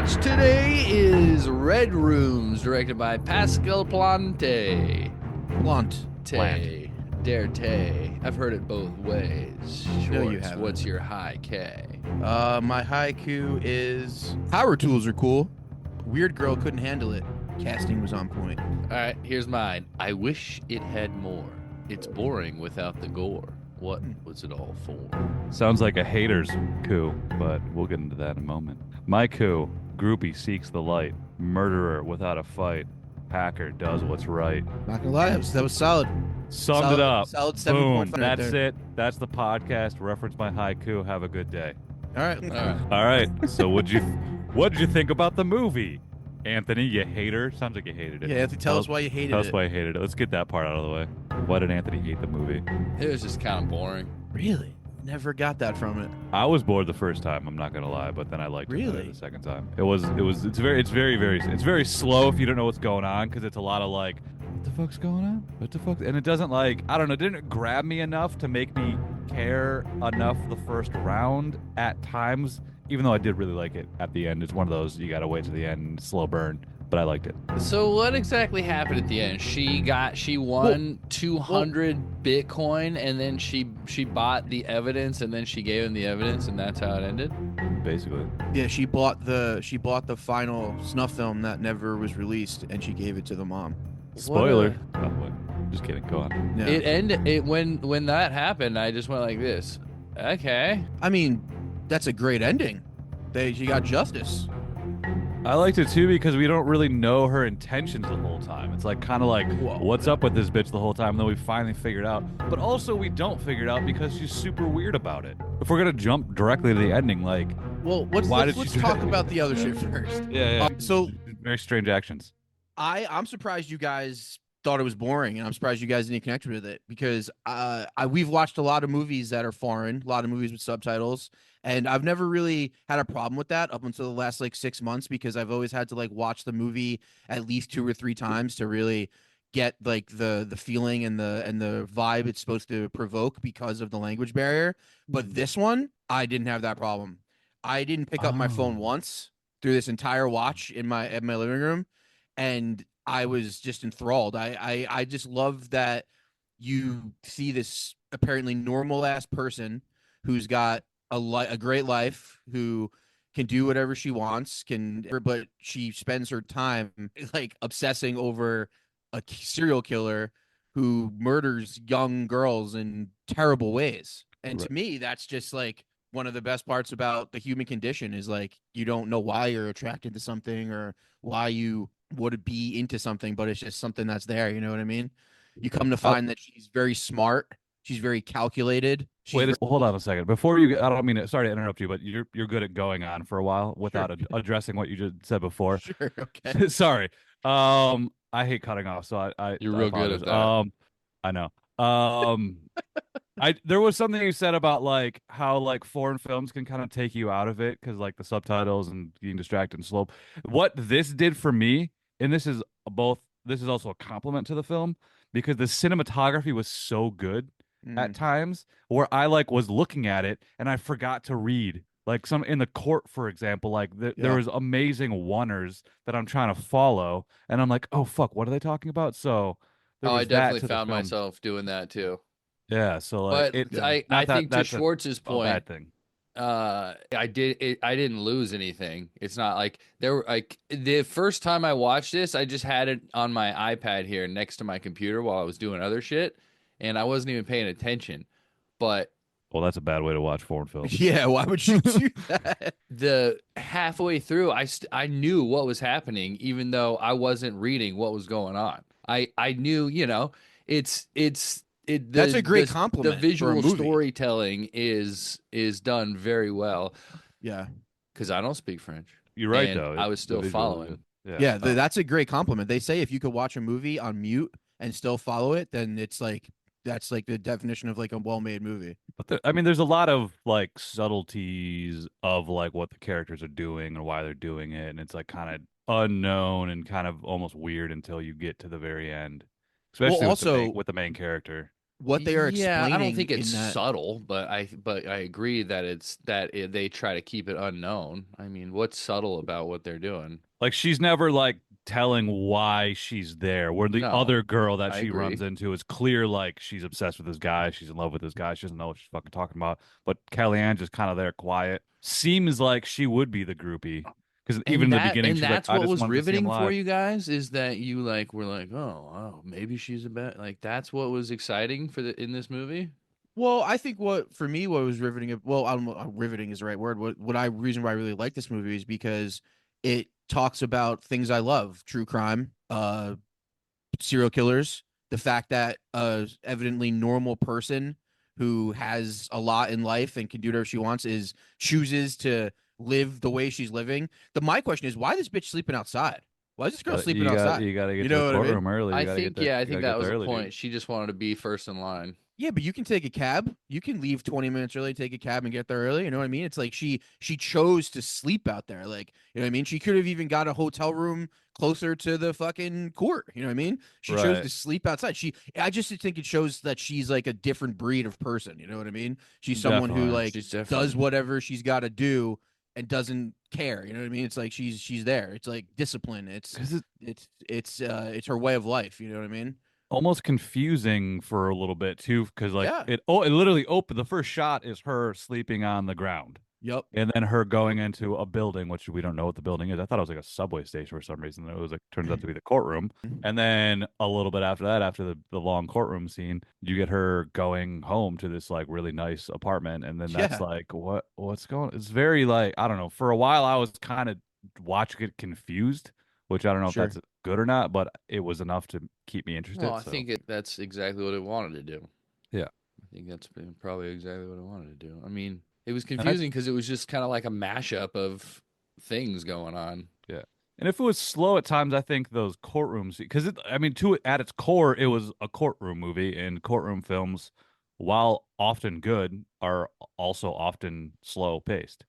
watch today is Red Rooms, directed by Pascal Plante. Plant. Derte. I've heard it both ways. No, you Schwartz, haven't. what's your high K? My haiku is power tools are cool. Weird girl couldn't handle it. Casting was on point. All right, here's mine. I wish it had more. It's boring without the gore. What was it all for? Sounds like a hater's coup, but we'll get into that in a moment. My coup, groupie seeks the light, murderer without a fight, hacker does what's right. Not gonna lie, that was solid. Summed it up. Solid Boom. 7.5 right That's there. it. That's the podcast. Reference my haiku. Have a good day. All right. All right. All right. So what'd you think about the movie? Anthony, you hater. Sounds like you hated it. Yeah, Anthony, tell us why you hated Tell us it. why you hated it. Let's get that part out of the way. Why did Anthony hate the movie? It was just kind of boring. Really? Never got that from it. I was bored the first time. I'm not gonna lie, but then I liked it better Really? the second time. It's very slow if you don't know what's going on because it's a lot of like, what the fuck's going on? What the fuck? And it doesn't like, I don't know, it didn't grab me enough to make me care enough the first round at times. Even though I did really like it at the end. It's one of those you gotta wait to the end, slow burn. But I liked it. So what exactly happened at the end? She won 200 Bitcoin, and then she bought the evidence, and then she gave him the evidence, and that's how it ended. Basically. Yeah, she bought the final snuff film that never was released, and she gave it to the mom. Spoiler. Oh, what? Just kidding. Go on. Yeah. It ended. It when that happened, I just went like this. Okay. I mean, that's a great ending. She got justice. I liked it too because we don't really know her intentions the whole time. It's like kind of like, what's up with this bitch the whole time? And then we finally figured out. But also we don't figure it out because she's super weird about it. If we're gonna jump directly to the ending, like, Well, Why let's did she do talk that? about the other shit first. yeah. So Very strange actions. I'm surprised you guys thought it was boring, and I'm surprised you guys didn't connect with it because we've watched a lot of movies that are foreign, a lot of movies with subtitles, and I've never really had a problem with that up until the last like 6 months because I've always had to like watch the movie at least 2 or 3 times to really get like the feeling and the vibe it's supposed to provoke because of the language barrier. But this one, I didn't have that problem. I didn't pick up my phone once through this entire watch in my living room, and I was just enthralled. I just love that you see this apparently normal ass person who's got a great life, who can do whatever she wants, but she spends her time like obsessing over a serial killer who murders young girls in terrible ways. And to me, that's just like one of the best parts about the human condition is like you don't know why you're attracted to something or why you would be into something, but it's just something that's there. You know what I mean? You come to find that she's very smart. She's very calculated. Hold on a second. Before you, I don't mean to, sorry to interrupt you, but you're good at going on for a while without addressing what you just said before. Sure. Okay. Sorry. I hate cutting off, so You're I real good at apologize. that. I know. There was something you said about like how like foreign films can kind of take you out of it because like the subtitles and being distracted and slow. What this did for me, and this is also a compliment to the film because the cinematography was so good at times where I like was looking at it and I forgot to read. Like some in the court, for example, like there was amazing oneers that I'm trying to follow, and I'm like, oh fuck, what are they talking about? So there Oh, was I that definitely to the found film. myself doing that too. Yeah, so like But I think to Schwartz's a point, bad thing. I didn't lose anything. It's not like there were like the first time I watched this, I just had it on my iPad here next to my computer while I was doing other shit, and I wasn't even paying attention. But Well, that's a bad way to watch foreign films. Yeah, why would you do that? the halfway through, I knew what was happening, even though I wasn't reading what was going on. I knew, That's a great compliment The for a visual movie. storytelling is done very well Yeah. because I don't speak French. You're right, And though. I was still The visuals are following. good. Yeah, that's a great compliment. They say if you could watch a movie on mute and still follow it, then it's like that's like the definition of like a well-made movie. But I mean, there's a lot of like subtleties of like what the characters are doing and why they're doing it, and it's like kind of unknown and kind of almost weird until you get to the very end, especially Well, also with the main character. what they are Yeah, I don't explaining think it's in that. subtle, but I agree that they try to keep it unknown. I mean, what's subtle about what they're doing? Like she's never like telling why she's there. Where the No, other girl that I she runs agree. into is clear like she's obsessed with this guy, she's in love with this guy, she doesn't know what she's fucking talking about. But Kellyanne just kind of there quiet. Seems like she would be the groupie. Because even in the beginning, And she's like, that's I what just was wanted to see him riveting for live. you guys is that you like were like, oh, maybe she's a bad like that's what was exciting for the in this movie. Well, I think what for me what was riveting. Well, I don't know, riveting is the right word. What I reason why I really like this movie is because it talks about things I love: true crime, serial killers, the fact that evidently normal person who has a lot in life and can do whatever she wants is chooses to live the way she's living. My question is, why this bitch sleeping outside? Why is this girl sleeping outside? You got to You get to the know what I mean? courtroom early. You got to get there. I You got think to that get was there the early, dude. point. She just wanted to be first in line. Yeah, but you can take a cab. You can leave 20 minutes early, take a cab and get there early. You know what I mean? It's like she chose to sleep out there. Like, you know what I mean? She could have even got a hotel room closer to the fucking court. You know what I mean? She chose Right. to sleep outside. I just think it shows that she's like a different breed of person. You know what I mean? She's someone who Definitely. like She's does different. whatever she's got to do and doesn't care. You know what I mean? It's like she's there. It's like discipline. Because it's It's her way of life. You know what I mean? almost confusing for a little bit too, because like Yeah. it literally opened. The first shot is her sleeping on the ground. Yep. And then her going into a building, which we don't know what the building is. I thought it was like a subway station for some reason. It was like turns out to be the courtroom. And then a little bit after that, after the long courtroom scene, you get her going home to this like really nice apartment. And then that's Yeah. like what's going It's very like, I don't know. For a while I was kind of watching it confused, which I don't know if Sure. that's good or not, but it was enough to keep me Well, interested. I So think that's exactly what it wanted to do. yeah. I think that's been probably exactly what it wanted to do. I mean, it was And I confusing because it was just kind of like a mashup of things going on. Yeah. And if it was slow at times, I think those courtrooms, because I mean, at its core, it was a courtroom movie, and courtroom films, while often good, are also often slow paced.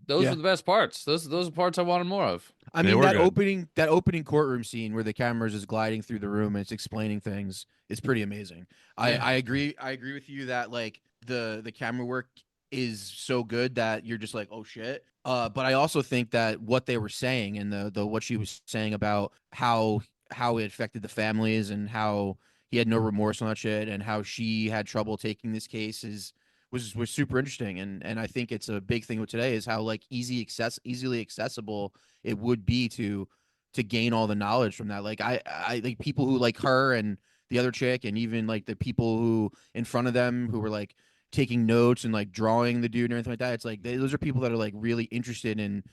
Those Yeah. were the best parts. Those are parts I wanted more of. I They mean were good. that opening courtroom scene where the camera is just gliding through the room and it's explaining things is pretty amazing. Yeah. I agree with you that like the camera work is so good that you're just like, oh shit. But I also think that what they were saying and the what she was saying about how it affected the families and how he had no remorse on that shit and how she had trouble taking this case was super interesting, and I think it's a big thing with today is how like easily accessible it would be to gain all the knowledge from that. Like I like people who like her and the other chick, and even like the people who in front of them who were like taking notes and like drawing the dude and everything like that. It's like those are people that are like really interested in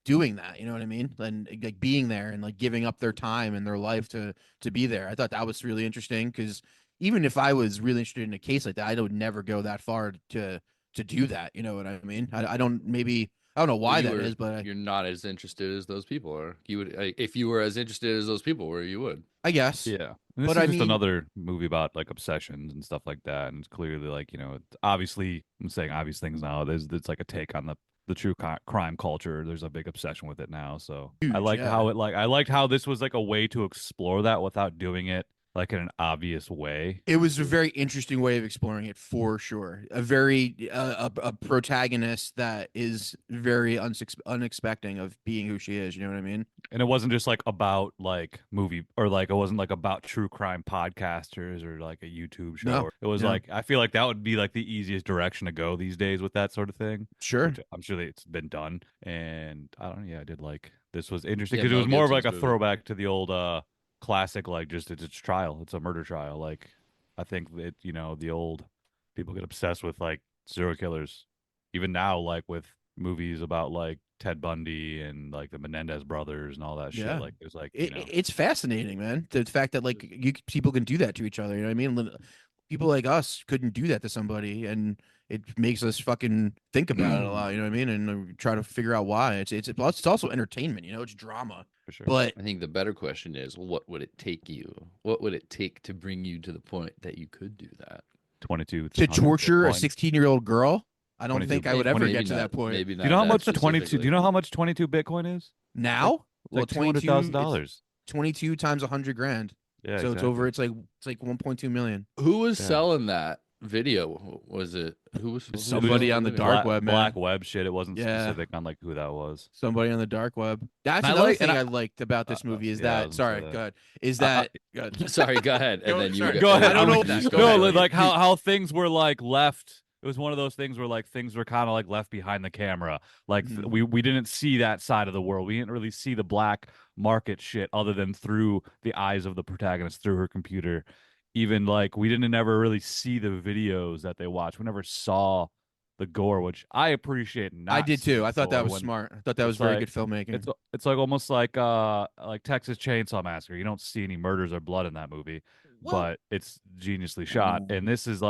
doing that. You know what I mean? And like being there and like giving up their time and their life to be there. I thought that was really interesting because even if I was really interested in a case like that, I would never go that far to do that. You know what I mean? I don't maybe I don't know Well, why that is, but you're not as interested as those people are. You would if you were as interested as those people were, you would. I guess. Yeah. And this But is I just mean, another movie about like obsessions and stuff like that. And it's clearly like, it's obviously, I'm saying obvious things now. It's like a take on the true crime culture. There's a big obsession with it now. So huge, yeah. I liked how this was like a way to explore that without doing it like in an obvious way. It was a very interesting way of exploring it for sure. A very a protagonist that is very unexpecting of being who she is. You know what I mean? And it wasn't just like about like movie or like it wasn't like about true crime podcasters or like a YouTube No, show. It was no, like I feel like that would be like the easiest direction to go these days with that sort of thing, sure. which I'm sure that it's been done. And I don't know, yeah, I did like this was interesting Yeah, because it Mel was more of like Gibson's a movie. throwback to the old classic like just it's a trial. It's a murder trial. Like I think that, the old people get obsessed with like serial killers even now like with movies about like Ted Bundy and like the Menendez brothers and all that shit. Yeah. Like there's like, It's fascinating, man. The fact that like people can do that to each other. You know what I mean? People like us couldn't do that to somebody, and it makes us fucking think about it a lot. You know what I mean? And try to figure out why. It's also entertainment. You know, it's drama. for sure. But I think the better question is, what would it take you? What would it take to bring you to the point that you could do that? 22 to 100 torture a Bitcoin. 16-year-old girl, I don't 22 think I would Bitcoin. ever Maybe get to not. that point. Maybe Do you not know how that much 22 do specifically. you know how much 22 Bitcoin is? Like Now, well, like 22 it's $200,000. 22 times 100 grand. Yeah, So it's exactly. over. It's like 1.2 million. Who was Yeah. selling that video? Was it who was It was Somebody just on the video? dark web, black man. web shit. It wasn't Yeah, specific on like who that was. somebody on the dark web. That's And I another like, and thing I liked about this movie is yeah, I was that. gonna say Sorry, that. good. Is I, that good? Sorry, go ahead, and then you Sorry. Go I ahead. don't I'm know like, if that's. Go no, ahead. like how things were like left. It was one of those things where like things were kind of like left behind the camera. Like Mhm. we didn't see that side of the world. We didn't really see the black market shit other than through the eyes of the protagonist through her computer. Even like we didn't ever really see the videos that they watched. We never saw the gore, which I appreciate I not did too. seeing I thought that gore was when smart. I thought that was it's very like good filmmaking. it's like almost like Texas Chainsaw Massacre. You don't see any murders or blood in that movie, Well, but it's geniusly shot. And this is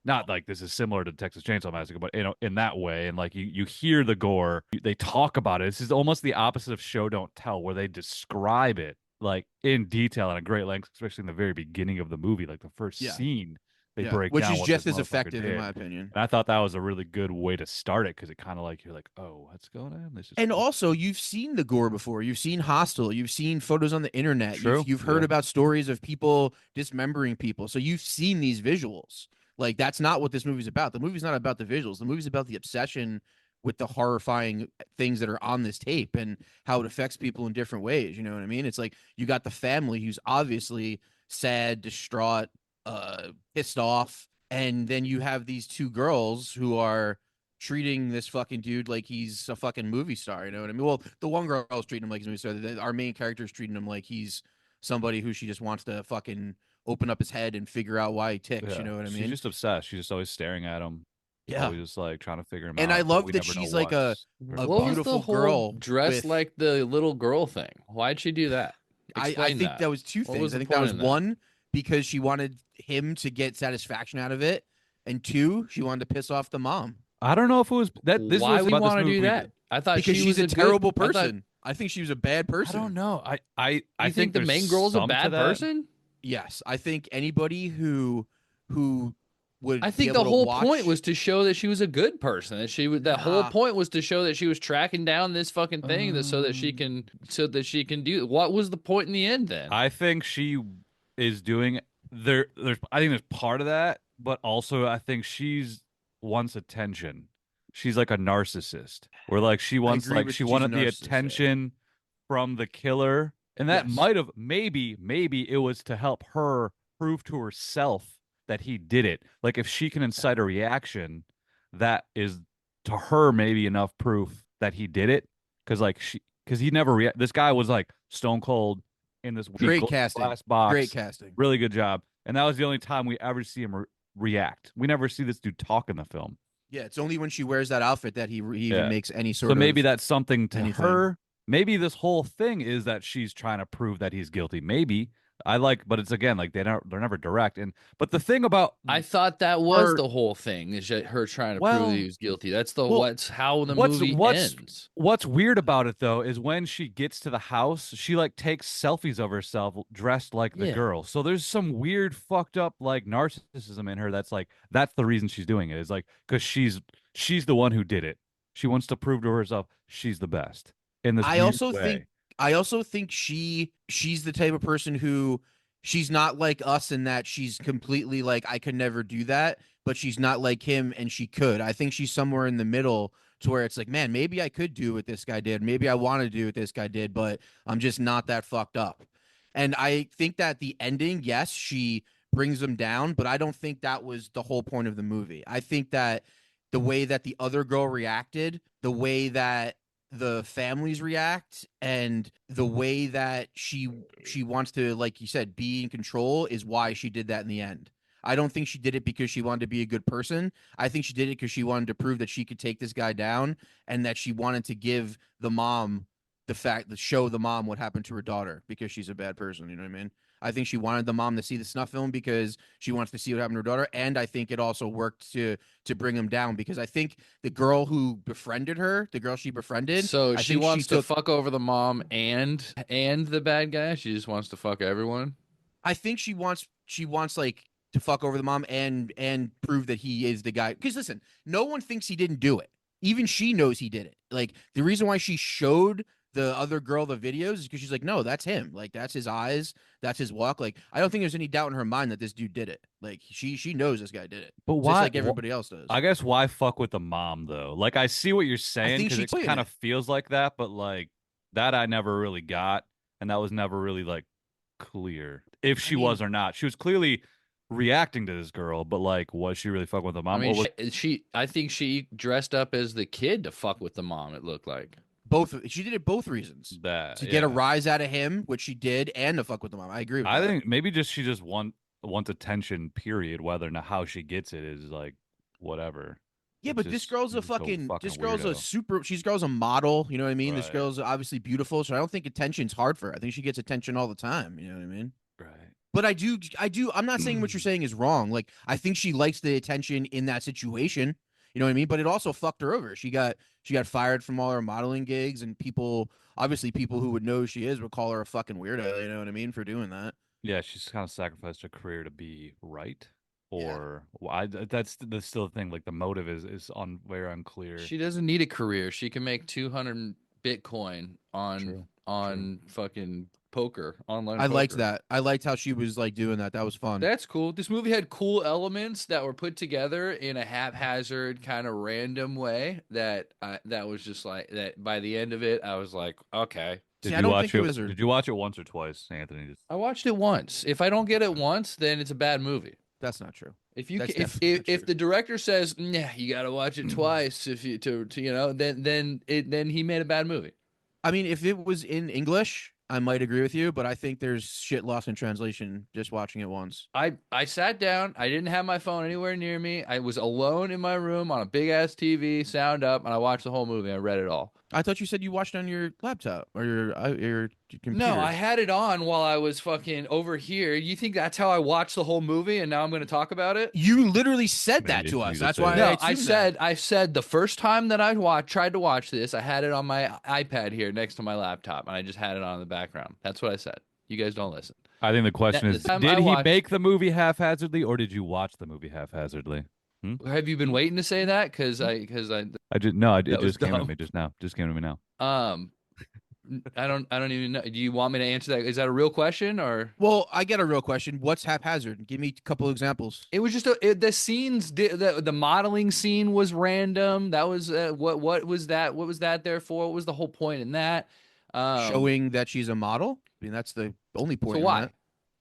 not like this is similar to Texas Chainsaw Massacre, but in that way. And like you hear the gore, they talk about it. This is almost the opposite of show don't tell, where they describe it like in detail and a great length, especially in the very beginning of the movie, like the first yeah, scene. They yeah, break which down is what this just as motherfucker effective in did. my opinion. And I thought that was a really good way to start it because it kind of like you're like, oh, what's going on? This is And cool. also, you've seen the gore before. You've seen Hostel. You've seen photos on the internet. You've True. you've heard Yeah. about stories of people dismembering people. So you've seen these visuals. Like that's not what this movie's about. The movie's not about the visuals. The movie's about the obsession with the horrifying things that are on this tape and how it affects people in different ways. You know what I mean? It's like you got the family who's obviously sad, distraught, pissed off, and then you have these two girls who are treating this fucking dude like he's a fucking movie star. You know what I mean? Well, the one girl's treating him like he's a movie star. Our main character's treating him like he's somebody who she just wants to fucking open up his head and figure out why he ticks. You Yeah. know what I She's mean? just obsessed. She's just always staring at him, Yeah. always just like trying to figure him And I out, but love we that never know she's like a what's or a What why. was the beautiful whole girl dress with. like the little girl thing? Why'd she do that? I Explain think that. that was two What things. was I the think that point was in that? one because she wanted him to get satisfaction out of it, and two, she wanted to piss off the mom I don't know if it was that this Why was would you about this want to do movie. that? I thought because she she's was a a good. terrible I thought person. I think she was a bad I person. don't know. I you think think the there's main girl's a some to bad that. person. Yes, I think anybody who I would be think able the to whole point watch. was to show that she was a good person. That she would. That whole Nah, point was to show that she was tracking down this fucking thing, that so that she can do. What was the point in the end then? I think she is doing there's I think there's part of that, but also I think she's wants attention. She's like a narcissist where like I agree with she she's a wanted the narcissist. Yeah. attention from the killer. And that Yes, might have maybe it was to help her prove to herself that he did it. Like if she can incite a reaction, that is to her maybe enough proof that he did it. Because he never this guy was like stone cold in this weird great casting. glass Great box. casting. Really good job. And that was the only time we ever see him react. We never see this dude talk in the film. Yeah, it's only when she wears that outfit that he even Yeah. makes any So sort maybe of that's something to anything. her. Maybe this whole thing is that she's trying to prove that he's guilty. Maybe. But it's again like they're never direct. But the thing about I thought that was her the whole thing, is that her trying to prove that he well, was guilty. That's the well, what's how the what's movie what's ends. what's weird about it though is when she gets to the house, she like takes selfies of herself dressed like the Yeah. girl. So there's some weird fucked up like narcissism in her that's like that's the reason she's doing it. Is like because she's the one who did it. She wants to prove to herself she's the best in this I weird also think way. I also think she's the type of person who she's not like us in that she's completely like I could never do that, but she's not like him and she could. I think she's somewhere in the middle to where it's like, man, maybe I could do what this guy did. Maybe I want to do what this guy did, but I'm just not that fucked up. And I think that the ending, yes, she brings them down, but I don't think that was the whole point of the movie. I think that the way that the other girl reacted, the way that the families react and the way that she wants to, like you said, be in control is why she did that in the end. I don't think she did it because she wanted to be a good person. I think she did it because she wanted to prove that she could take this guy down and that she wanted to give the mom the fact that show the mom what happened to her daughter because she's a bad person. You know what I mean? I think she wanted the mom to see the snuff film because she wants to see what happened to her daughter, and I think it also worked to bring him down because I think the girl who befriended her, the girl she befriended, So I she think wants she to took. fuck over the mom and the bad guy. She just wants to fuck everyone. I think she wants like to fuck over the mom and prove that he is the guy. Because listen, no one thinks he didn't do it. Even she knows he did it. Like the reason why she showed the other girl the videos is because she's like, no, that's him. Like that's his eyes, that's his walk. Like I don't think there's any doubt in her mind that this dude did it. Like she knows this guy did it, But just why? like everybody else does. I guess why fuck with the mom though? Like I see what you're I saying think because she it played kind it. of feels like that, but like that I never really got, and that was never really like clear if I she mean, was or not. She was clearly reacting to this girl, but like was she really fucking with the I mom, mean, or was I think she dressed up as the kid to fuck with the mom. It looked like. both she did it both reasons that to get a yeah? rise out of him, which she did, and to fuck with the mom. I agree with I that. think maybe just she just wants attention. Period. Whether or not how she gets it is like whatever. Yeah, It's but this just girl's a she's so fucking fucking this girl's a weirdo. super she's girl's a model, you know what I mean? This Right. girl's obviously beautiful, so I don't think attention's hard for her. I think she gets attention all the time, you know what I mean? Right. But I'm not saying what you're saying is wrong. Like I think she likes the attention in that situation. You know what I mean? But it also fucked her over. She got fired from all her modeling gigs, and obviously people who would know who she is would call her a fucking weirdo, you know what I mean, for doing that. Yeah, she's kind of sacrificed her career to be right, Yeah. or that's still the thing. Like the motive is on very unclear. She doesn't need a career. She can make 200 Bitcoin on True. on fucking poker, online I liked poker. that. I liked how she was like doing that. That was fun. That's cool. This movie had cool elements that were put together in a haphazard kind of random way that was just like that by the end of it I was like, okay. See, Did I you don't watch think it it? was her. Did you watch it once or twice, Anthony? I watched it once. If I don't get it once, then it's a bad movie. That's not true. If you That's ca- definitely not if true. the director says, "Yeah, you got to watch it twice if you to then he made a bad movie." I mean, if it was in English, I might agree with you, but I think there's shit lost in translation just watching it once. I sat down. I didn't have my phone anywhere near me. I was alone in my room on a big ass TV, sound up, and I watched the whole movie. I read it all. I thought you said you watched on your laptop or your No, computer. I had it on while I was fucking over here. You think that's how I watched the whole movie and now I'm going to talk about it? You literally said that Maybe to you us. just That's said why it. I No, assumed that. I said the first time that tried to watch this, I had it on my iPad here next to my laptop and I just had it on in the background. That's what I said. You guys don't listen. I think the question The is, time did I he watched, make the movie haphazardly, or did you watch the movie haphazardly? Hmm? have you been waiting to say that? Cause I I just no, it that was just came to dumb. me just now. Just came to me now. Um, I don't even know. Do you want me to answer that? Is that a real question or? Well, I get a real question. What's haphazard? Give me a couple examples. It was just the scenes. The modeling scene was random. That was what was that? What was that there for? What was the whole point in that? Showing that she's a model. I mean, that's the only So point in why? that.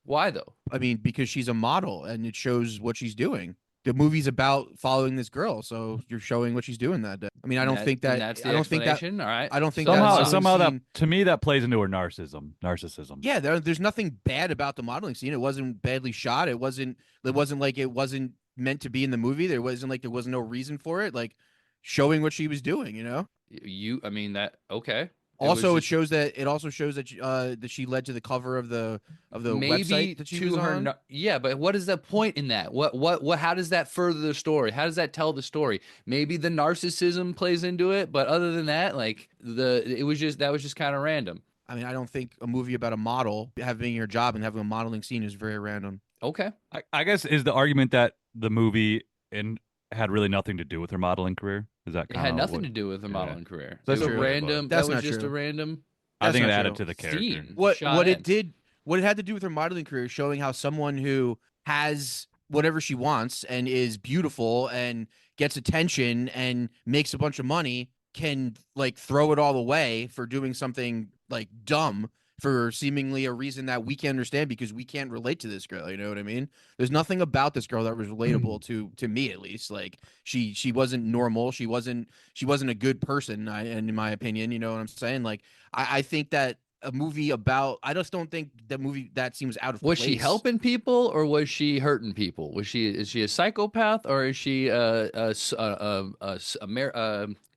Why though? I mean, because she's a model and it shows what she's doing. The movie's about following this girl, so you're showing what she's doing that day. I mean, I don't think And that that's the I don't think that explanation. All right. I don't think So that Somehow, modeling somehow that scene. to me that plays into her narcissism. Yeah, there's nothing bad about the modeling scene. It wasn't badly shot. It wasn't. It wasn't like it wasn't meant to be in the movie. There wasn't like there was no reason for it. Like showing what she was doing. You know. I mean that. Okay. It was Also, just it also shows that she led to the cover of the maybe website that she to was her. on. Yeah, but what is the point in that? What? How does that further the story? How does that tell the story? Maybe the narcissism plays into it, but other than that, like it was just that was just kind of random. I mean, I don't think a movie about a model having your job and having a modeling scene is very random. Okay. I guess is the argument that the movie had really nothing to do with her modeling career. Is that It kind had of nothing what? to do with the Yeah. modeling career. That's It was a true, random. but- That's That was not just a true. random I That's think it not added true. to the character. scene. What shot what in. it did what it had to do with her modeling career is showing how someone who has whatever she wants and is beautiful and gets attention and makes a bunch of money can like throw it all away for doing something like dumb for seemingly a reason that we can understand because we can't relate to this girl, you know what I mean? There's nothing about this girl that was relatable to me at least. Like she wasn't normal, she wasn't a good person, and in my opinion, you know what I'm saying? Like I think that a movie about I just don't think that movie that seems out of Was place. she helping people or was she hurting people? Is she a psychopath or is she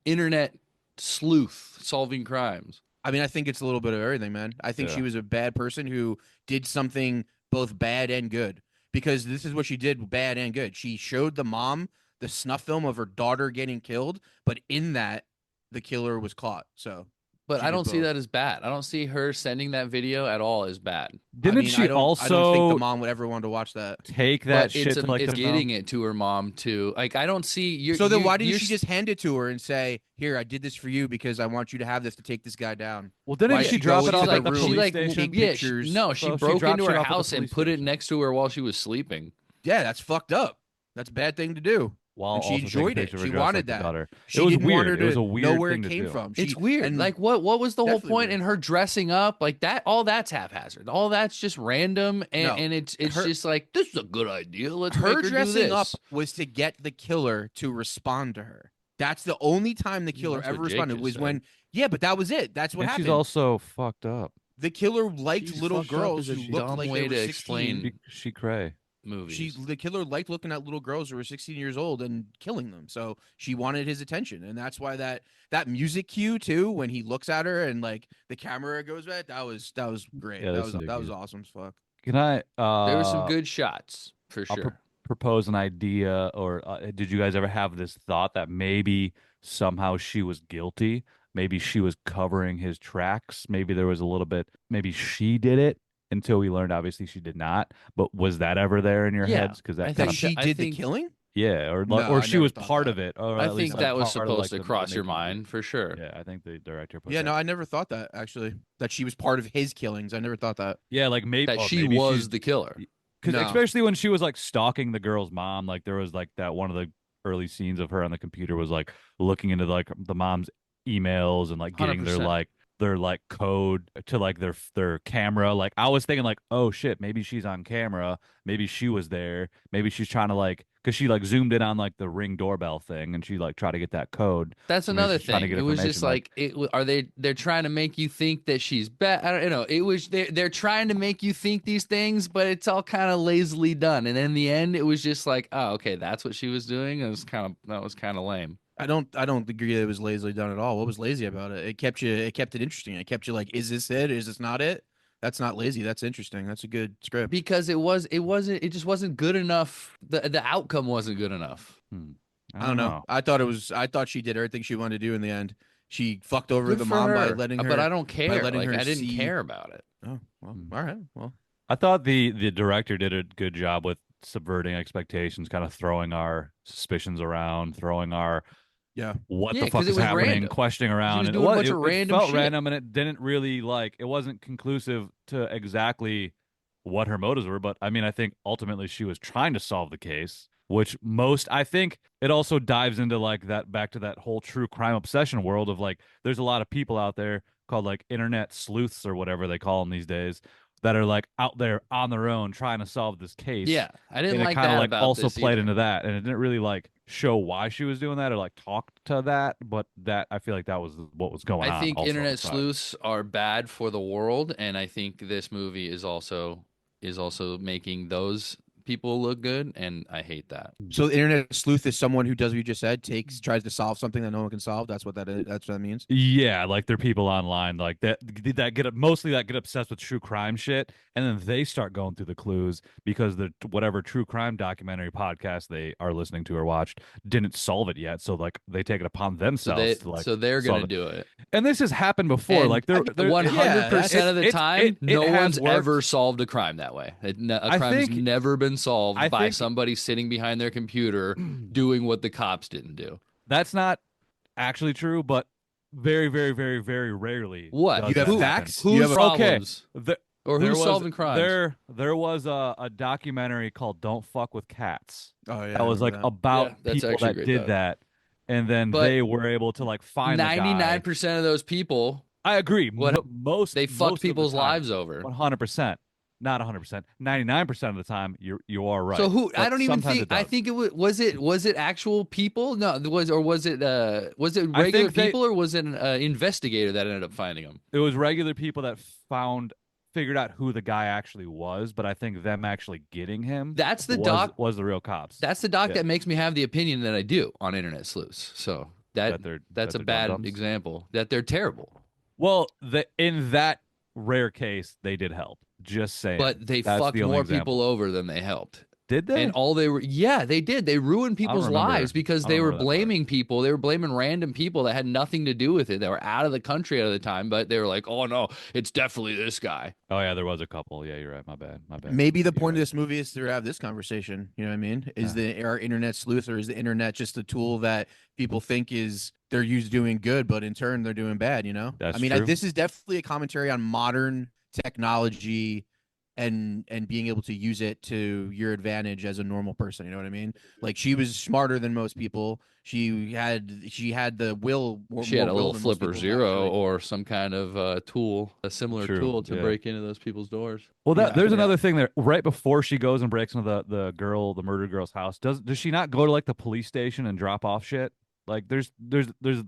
internet sleuth solving crimes? I mean, I think it's a little bit of everything, man. I think she Yeah. was a bad person who did something both bad and good because this is what she did bad and good. She showed the mom the snuff film of her daughter getting killed, but in that the killer was caught. So But She I did don't see both. that as bad. I don't see her sending that video at all as bad. Didn't she I don't think the also mom would ever want to watch that. take that But shit to like it's the getting it to her mom too. Like I don't see you. So then why didn't she just hand it to her and say, "Here, I did this for you because I want you to have this to take this guy down"? Well, didn't Why she did drop go it into off the at the room, police station? take yeah, pictures? she So she broke dropped into shit her off at the house and police put it station. next to her while she was sleeping. Yeah, that's fucked up. That's a bad thing to do. While And she also taking enjoyed it. pictures of her She dress wanted like the that. daughter. She It was didn't want weird. her It was a to know weird where thing it to came do. from. It's weird. And Like what was the whole definitely point weird. in her dressing up like that? All that's haphazard. All that's just random, and, No. and it's Her- just like this is a good idea. Let's her make her do dressing up this. was to get the killer to respond to her. That's the only time the killer That's what ever Jake responded just was said. when, yeah, but that was it. That's what And happened. she's also fucked up. The killer liked She's little fucked up girls is a who looked dumb like way they were to 16. explain She cray. Movies. The killer liked looking at little girls who were 16 years old and killing them. So she wanted his attention, and that's why that music cue too, when he looks at her and like the camera goes back, that was great. Yeah, that that's was really good. awesome as fuck. Can I? There were some good shots for I'll sure. propose an idea, or did you guys ever have this thought that maybe somehow she was guilty? Maybe she was covering his tracks. Maybe there was a little bit. Maybe she did it until we learned obviously she did not. But was that ever there in your Yeah, heads? Because I that think kind of She I did the think- killing? yeah, No, or I she never was thought part that. of it. Or I at least think like that was part of, supposed like, to the cross your making of it. mind for sure. Yeah, I think the director put Yeah, that. no, I never thought that actually. That she was part of his killings. I never thought that. Yeah, like maybe That she maybe was she's the killer. because No. especially when she was like stalking the girl's mom, like there was like that one of the early scenes of her on the computer was like looking into like the mom's emails and like getting 100%. their like code to like their camera. Like I was thinking like, oh shit, maybe she's on camera, maybe she was there, maybe she's trying to like because she like zoomed in on like the Ring doorbell thing and she like tried to get that code. That's So maybe another she's trying to thing. get It was just information, like they're trying to make you think that she's bad. I don't know. It was they're trying to make you think these things, but it's all kind of lazily done. And in the end, it was just like, oh, okay, that's what she was doing. That was kind of lame. I don't agree that it was lazily done at all. What was lazy about it? It kept it interesting. It kept you like, is this it? Is this not it? That's not lazy. That's interesting. That's a good script. Because it just wasn't good enough. The outcome wasn't good enough. I don't know. I thought she did everything she wanted to do in the end. She fucked over Good the for mom by her, letting her. but I don't care. letting Like her I didn't see- care about it. Oh, well, all right. Well, I thought the director did a good job with subverting expectations, kind of throwing our suspicions around, throwing our yeah. what Yeah, the 'cause fuck it is was happening, random. questioning She around. was And doing a bunch it of random felt shit. random, and it didn't really like it wasn't conclusive to exactly what her motives were. But I mean, I think ultimately she was trying to solve the case, which I think it also dives into like that back to that whole true crime obsession world of like there's a lot of people out there called like internet sleuths or whatever they call them these days that are like out there on their own trying to solve this case. Yeah, I didn't And it like kind of that like about also this played either. into that, and it didn't really like show why she was doing that or like talk to that, but that I feel like that was what was going on. I think also internet outside. sleuths are bad for the world, and I think this movie is also making those people look good, and I hate that. So the internet sleuth is someone who does what you just said, tries to solve something that no one can solve. That's what that is. That's what that means. Yeah, like there are people online like that get obsessed with true crime shit, and then they start going through the clues because the whatever true crime documentary podcast they are listening to or watched didn't solve it yet, so like they take it upon themselves to like they're solve gonna it. do it. And this has happened before. And like they're 100% of the time, no has one's worked. ever solved a crime that way. A I crime has think- never been solved I by think- somebody sitting behind their computer doing what the cops didn't do. That's not actually true, but very, very, very, very rarely. What? does You have that facts? happen. You Whose have problems? The- Or there who's was- solving crimes? There was a documentary called "Don't Fuck with Cats" Oh yeah. that was like about Yeah, that's people actually a that great did doc. that, and then But they were able to like find the guy. 99% of those people, I agree. What- Most they most fucked of the people's time, lives over. 100%, not 100%, 99% of the time you are right. So who? I But don't even sometimes think. it I does. think was it actual people? No, was it I regular think they- people or was it an investigator that ended up finding them? It was regular people that figured out who the guy actually was, but I think them actually getting him That's the was, doc. was the real cops. That's the doc Yeah. that makes me have the opinion that I do on internet sleuths. So that's that a they're bad dum-dums? example. That they're terrible, Well, in that rare case, they did help. Just saying. but they That's fucked the only more example. people over than they helped. Did they? And all they were, yeah, they did. They ruined people's lives because I don't they were remember that part. blaming people. They were blaming random people that had nothing to do with it. They were out of the country at the time, but they were like, "Oh no, it's definitely this guy." Oh yeah, there was a couple. Yeah, you're right. My bad. My bad. Maybe the You're point of right. this movie is to have this conversation. You know what I mean? Is Yeah. the our internet sleuth, or is the internet just a tool that people think is they're used doing good, but in turn they're doing bad? You know? That's I mean, true. this is definitely a commentary on modern technology and being able to use it to your advantage as a normal person. You know what I mean? Like she was smarter than most people. She had the will, She more had a will little than most flipper people zero naturally. or some kind of tool, a similar True. tool to Yeah. break into those people's doors. Well, that Yeah, there's yeah. another thing there. Right before she goes and breaks into the murdered girl's house, does she not go to like the police station and drop off shit? Like there's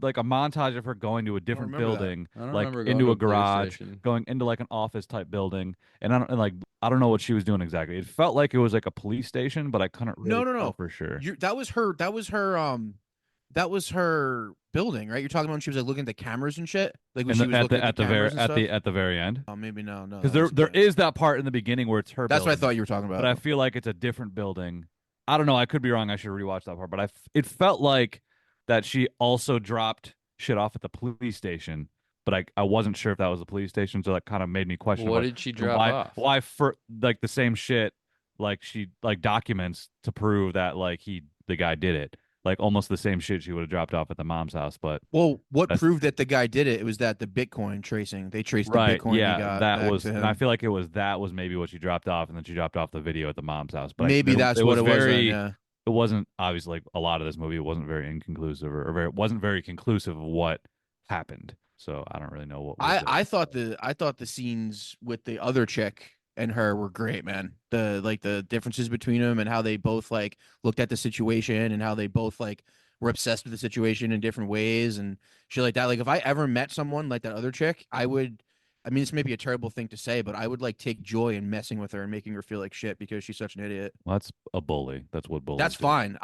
like a montage of her going to a different remember that. building, I don't like remember going into to a a police garage, station. going into like an office type building, and I don't know what she was doing exactly. It felt like it was like a police station, but I couldn't No, really no, tell no. for sure. That was her. That was her building, right? You're talking about when she was like looking at the cameras and shit, like when And she was looking at the cameras and stuff. at the very end, Oh, maybe no, because that wasn't there it. is that part in the beginning where it's her That's what I building, thought you were talking but I about. feel like it's a different building. I don't know. I could be wrong. I should rewatch that part. But it felt like that she also dropped shit off at the police station. But I wasn't sure if that was the police station, so that kind of made me question What like did she drop off? why for like the same shit like she like documents to prove that like the guy did it, like almost the same shit she would have dropped off at the mom's house. But Well, what that's proved that the guy did it? It was that the Bitcoin tracing. They traced the right. Bitcoin he Yeah, got that back was, to and I him. feel like that was maybe what she dropped off, and then she dropped off the video at the mom's house. But Maybe that's it what was it was then. very, Yeah. it wasn't obviously like a lot of this movie. It wasn't very inconclusive or very, wasn't very conclusive of what happened. So I don't really know what was I thought the scenes with the other chick and her were great, man. The differences between them and how they both like looked at the situation and how they both like were obsessed with the situation in different ways and shit like that. Like if I ever met someone like that other chick, I would. I mean, this may be a terrible thing to say, but I would like take joy in messing with her and making her feel like shit because she's such an idiot. Well, that's a bully. That's what bullies That's do. fine.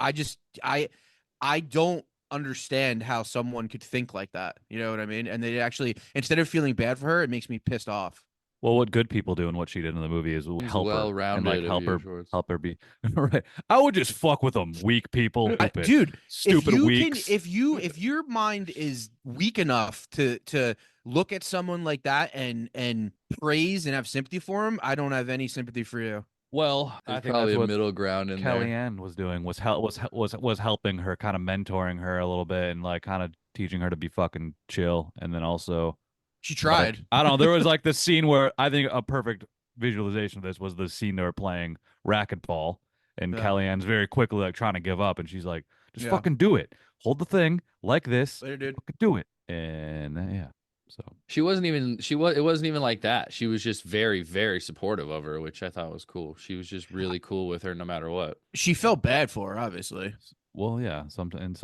I don't understand how someone could think like that. You know what I mean? And they actually, instead of feeling bad for her, it makes me pissed off. Well, what good people do and what she did in the movie is He's help her and well-rounded like of you, Schwartz. help her be right. I would just fuck with them, weak people, Dude, stupid weaks. if your mind is weak enough to look at someone like that and praise and have sympathy for him, I don't have any sympathy for you. Well, There's I think probably that's a what middle ground in there. Kellyanne was doing was helping her, kind of mentoring her a little bit and like kind of teaching her to be fucking chill, and then also She like tried. I don't know, there was like this scene where I think a perfect visualization of this was the scene they were playing racquetball, and Yeah. Kellyanne's very quickly like trying to give up, and she's like, just Yeah. fucking do it, hold the thing like this, Later, dude. fucking do it, and yeah, so It wasn't even like that. She was just very, very supportive of her, which I thought was cool. She was just really cool with her no matter what. She felt bad for her, obviously. well, yeah, sometimes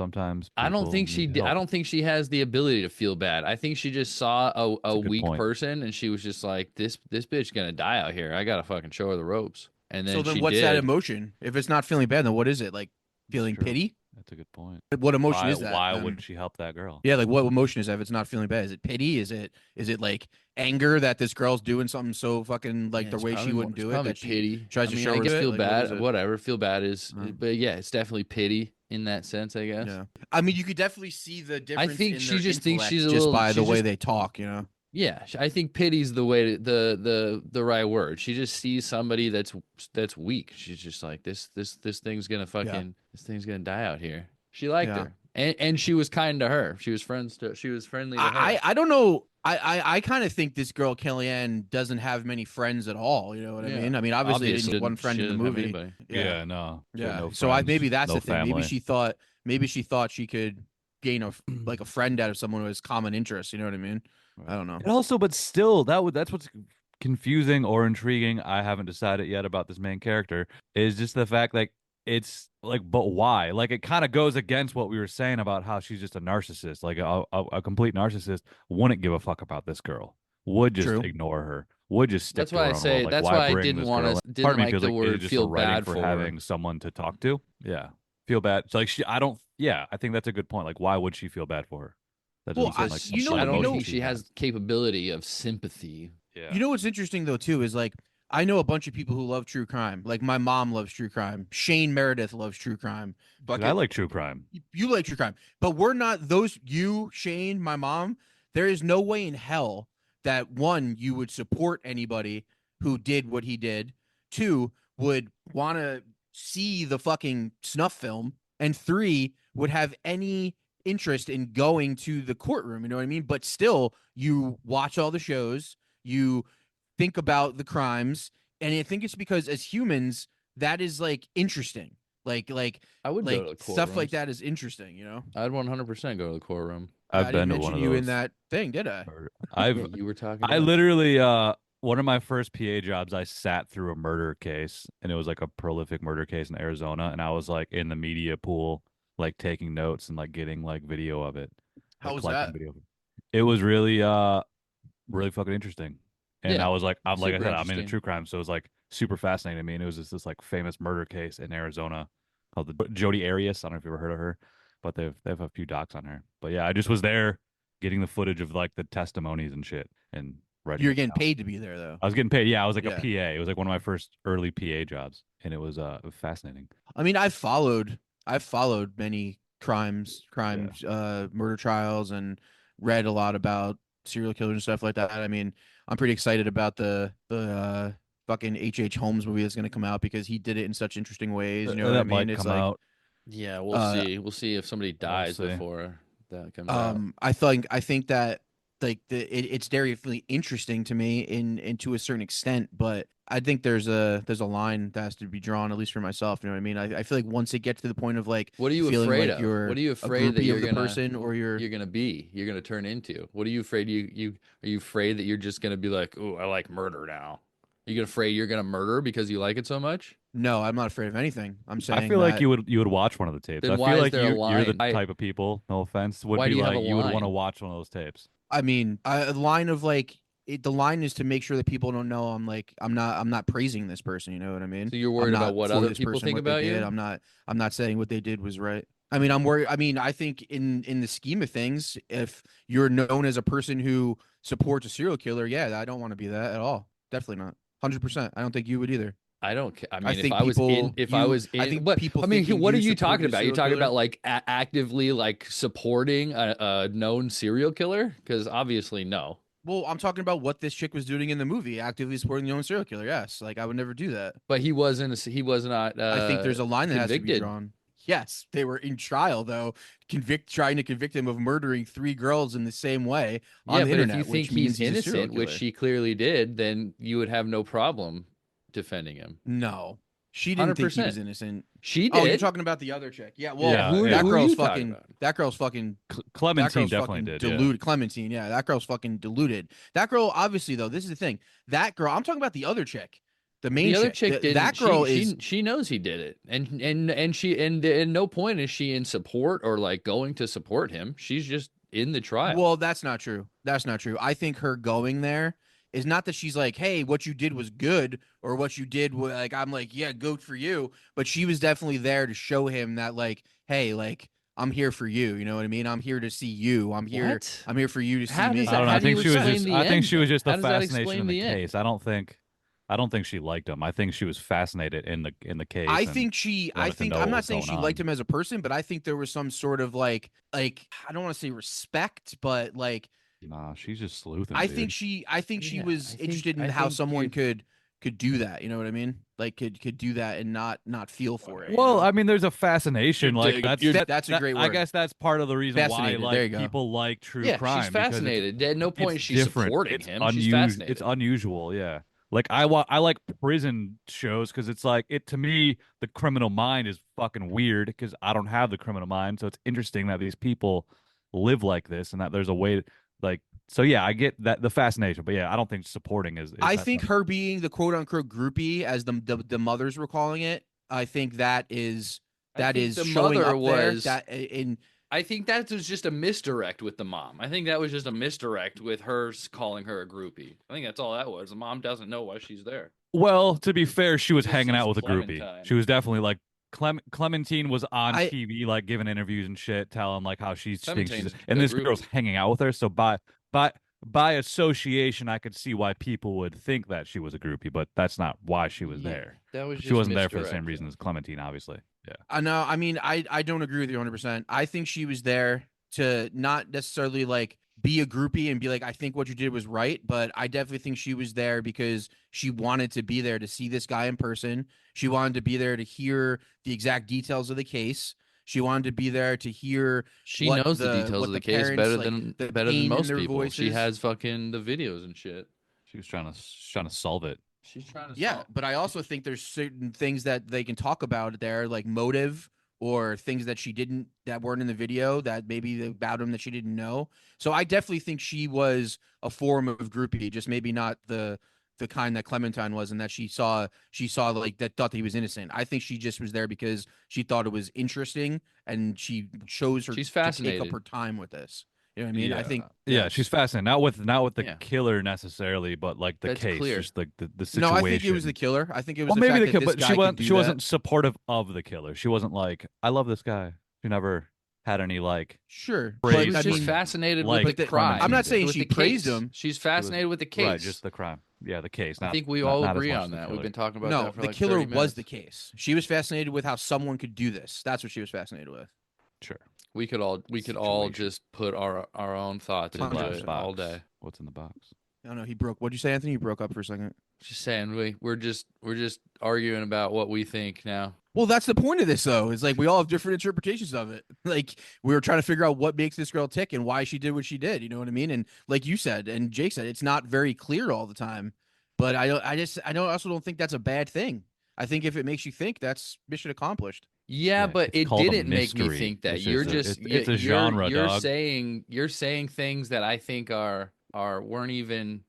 I don't people think she need did. I help. don't think she has the ability to feel bad. I think she just saw a That's a good weak point. person and she was just like, this bitch gonna die out here. I gotta fucking show her the ropes. And then So then she what's that did. emotion? If it's not feeling bad, then what is it? Like feeling True. pity? That's a good point. What emotion Why is that? why would she help that girl? Yeah, like what emotion is that if it's not feeling bad? Is it pity? Is it like anger that this girl's doing something so fucking like Yeah, the it's way she probably wouldn't more- do it's it probably that she pity. tries I to mean, show I her guess that? feel Like, what is bad. it? Whatever. Feel bad is, Mhm. but yeah, it's definitely pity in that sense, I guess. Yeah. I mean, you could definitely see the difference think in she their just thinks intellect she's a just little- by the she's way just- they talk, you know? Yeah, I think pity's the way the right word. She just sees somebody that's weak. She's just like this thing's gonna fucking this thing's gonna die out here. She liked Yeah. her, and she was kind to her. She was friendly to her. I don't know. I kind of think this girl Kellyanne doesn't have many friends at all. You know what I Yeah. mean? I mean, obviously, Obviously, there's one friend she in the didn't have movie. anybody. Yeah, no. She had Yeah. no So friends, maybe that's no the thing. Maybe family. she thought she could gain like a friend out of someone who has common interests. You know what I mean? I don't know. And also, but still, that's what's confusing or intriguing. I haven't decided yet about this main character. Is just the fact like it's like, but why? Like it kind of goes against what we were saying about how she's just a narcissist. Like a complete narcissist wouldn't give a fuck about this girl. Would just True. ignore her. Would just stick That's to why her I own say- world. Like, that's why why I bring didn't this wanna- girl in? didn't Part of me like feels the like word it's just feel a writing bad for for her. having someone to talk to. Yeah, feel bad. So like I don't. Yeah, I think that's a good point. Like, why would she feel bad for her? That Well, doesn't seem I- like you some know- I emotion don't think know- she has capability of sympathy. Yeah. You know what's interesting though too is like I know a bunch of people who love true crime. Like my mom loves true crime. Shane Meredith loves true crime. Dude, I Bucket, like true crime. you like true crime, but we're not those. You, Shane, my mom. There is no way in hell that one you would support anybody who did what he did. Two would want to see the fucking snuff film, and three would have any interest in going to the courtroom. You know what I mean? But still, you watch all the shows. You think about the crimes, and I think it's because as humans, that is like interesting. Like I would go to the stuff like courtrooms. that is interesting, you know? I'd 100% go to the courtroom. I've I didn't been to one mention of you in those. that thing, did I? I've Yeah, you were talking I about. literally one of my first PA jobs, I sat through a murder case, and it was like a prolific murder case in Arizona, and I was like in the media pool, like taking notes and like getting like video of it, How like was collecting that? video of it. It was really really fucking interesting. And I Yeah, was like, I'm like I super said, I'm into interesting. true crime, so it was like super fascinating to me. And it was just this like famous murder case in Arizona called the Jodi Arias. I don't know if you ever heard of her, but they have a few docs on her. But yeah, I just was there getting the footage of like the testimonies and shit and writing You're it getting down. paid to be there though. I was getting paid. Yeah, I was like a Yeah. PA. It was like one of my first early PA jobs, and it was fascinating. I mean, I've followed many Yeah. murder trials and read a lot about serial killers and stuff like that. I mean, I'm pretty excited about the fucking H. Holmes movie that's going to come out because he did it in such interesting ways. You know what I That mean? might It's come like, out. Yeah, we'll uh, see. We'll see if somebody We'll dies see. before that comes out. I think that like it's definitely interesting to me in to a certain extent, but I think there's a line that has to be drawn, at least for myself. You know what I mean? I feel like once it gets to the point of like What are you feeling afraid like of? you're What are you a afraid that groupie of the person or you're gonna be? You're gonna turn into? What are you afraid you are you afraid that you're just gonna be like, oh, I like murder now? Are you afraid you're gonna murder because you like it so much? no, I'm not afraid of anything. I'm I saying feel like that you would watch one of the tapes. Then I why feel is like there a you're the line? type of people, no offense, would Why be do you have a like you would want to line? watch one of those tapes. I mean, a line of like the line is to make sure that people don't know I'm not praising this person, you know what I mean? So you're I'm worried about not what for other this people person think what they about did. you? I'm not saying what they did was right. I mean, I'm worried. I mean, I think in the scheme of things, if you're known as a person who supports a serial killer, yeah, I don't want to be that at all. Definitely not. 100%. I don't think you would either. I don't ca- I I mean, think people if I you was I in, think what people I mean, thinking what are you you talking supported a about? You serial talking killer. about like actively like supporting a known serial killer? Because obviously, no. Well, I'm talking about what this chick was doing in the movie, actively supporting the own serial killer. Yes, like I would never do that. But he was not I think there's a line that has to be convicted. drawn. Yes, they were in trial though, trying to convict him of murdering three girls in the same way on Yeah, the but if you internet, think which he's means he's a serial innocent, which killer. she clearly did, then you would have no problem defending him. No, she didn't think he was 100%. innocent. She Oh, you're did. talking about the other chick. Yeah, well, Yeah, Yeah, yeah. who are you talking about? that girl's fucking that Clementine girl's definitely fucking did. Yeah. deluded. Clementine, yeah, that girl's fucking deluded. That girl, obviously, though, this is the thing. That girl, I'm talking about the other chick, the main The other chick. chick didn't. That girl is She knows he did it, and she and at no point is she in support or like going to support him. She's just in the trial. Well, that's not true. That's not true. I think her going there is not that she's like, "Hey, what you did was good," or what you did was like, I'm like, "Yeah, good for you." But she was definitely there to show him that, like, "Hey, like, I'm here for you." You know what I mean? I'm here to see you. I'm here. What? I'm here for you to see How me. does I that? don't know. How I do you think she was explain just the I think end? she was Then? just the How does that fascination explain in the the end? case. I don't think she liked him. I think she was fascinated in the case I and think she. I wanted to think know I'm what not was saying going she liked on. him as a person, but I think there was some sort of like I don't want to say respect, but like Nah, she's just sleuthing, I think dude. she Yeah, was interested in I how think someone you. could do that. You know what I mean? Like could do that and not feel for it. You Well, know? I mean, there's a fascination. Like That's a great I word. guess that's part of the reason why Fascinated. There like you go. people like true Yeah, she's crime because fascinated. At no point it's is she different. supporting It's him. She's unusual. It's fascinated. unusual. Yeah. Like I like prison shows because it's like it to me the criminal mind is fucking weird because I don't have the criminal mind, so it's interesting that these people live like this and that there's a way like so yeah I get that the fascination, but yeah I don't think supporting is I that's think not, her being the quote unquote groupie, as the mothers were calling it, I think I that think is the showing mother up there. was. That in I think that was just a misdirect with the mom. I think that was just a misdirect with her calling her a groupie. I think that's all that was. The mom doesn't know why she's there. well to be fair she was Just hanging sees out with a groupie. Clementine. She was definitely like Clementine was on I TV like giving interviews and shit telling like how she thinks she's Clementine's a and good this girl's groupie. hanging out with her so by by association, I could see why people would think that she was a groupie, but that's not why she was there. That was She just wasn't there for the same misdirection. reason as Clementine, obviously. Yeah. I know. I mean, I don't agree with you 100%. I think she was there to not necessarily like be a groupie and be like, I think what you did was right, but I definitely think she was there because she wanted to be there to see this guy in person. She wanted to be there to hear the exact details of the case. She wanted to be there to hear She knows the details of the case parents, better like than the better than pain in most their people. She voices. has fucking the videos and shit. She was trying to solve it. She's trying to Yeah, solve. but I also think there's certain things that they can talk about there, like motive or things that she didn't that weren't in the video that maybe about him that she didn't know. So I definitely think she was a form of groupie, just maybe not the kind that Clementine was, and that she saw like that thought that he was innocent. I think she just was there because she thought it was interesting and she chose She's to take up fascinated. her time with this. You know what I mean? Yeah. I think Yeah, she's fascinating. Not with the Yeah. killer necessarily, but like the That's case, clear. just like the situation. no, I think it was the killer. I think it was Well, the maybe fact the that killer, this but guy she could wasn't. do She that. wasn't supportive of the killer. She wasn't like, I love this guy. She never had any like. Sure, Praise but She was I just mean, fascinated like with the but crime. I'm not saying with she the praised case. him. She's fascinated with the case. Right, just the crime. Yeah, the case. I Not, think we not, all not as agree much on the that. killer. We've been talking about No, that for the like killer 30 was minutes. the case. She was fascinated with how someone could do this. That's what she was fascinated with. Sure. We could all Situation. just put our own thoughts What's in into the it box? all day. What's in the box? I don't know. He broke. What'd you say, Anthony? You broke up for a second. Just saying, we're just arguing about what we think now. Well, that's the point of this, though. Is like we all have different interpretations of it. Like we were trying to figure out what makes this girl tick and why she did what she did. You know what I mean? And like you said, and Jake said, it's not very clear all the time. But I also don't think that's a bad thing. I think if it makes you think, that's mission accomplished. Yeah, Yeah, but it's it called a didn't make me mystery. think that. It's You're just just it's a genre, you're dog. saying things that I think are weren't even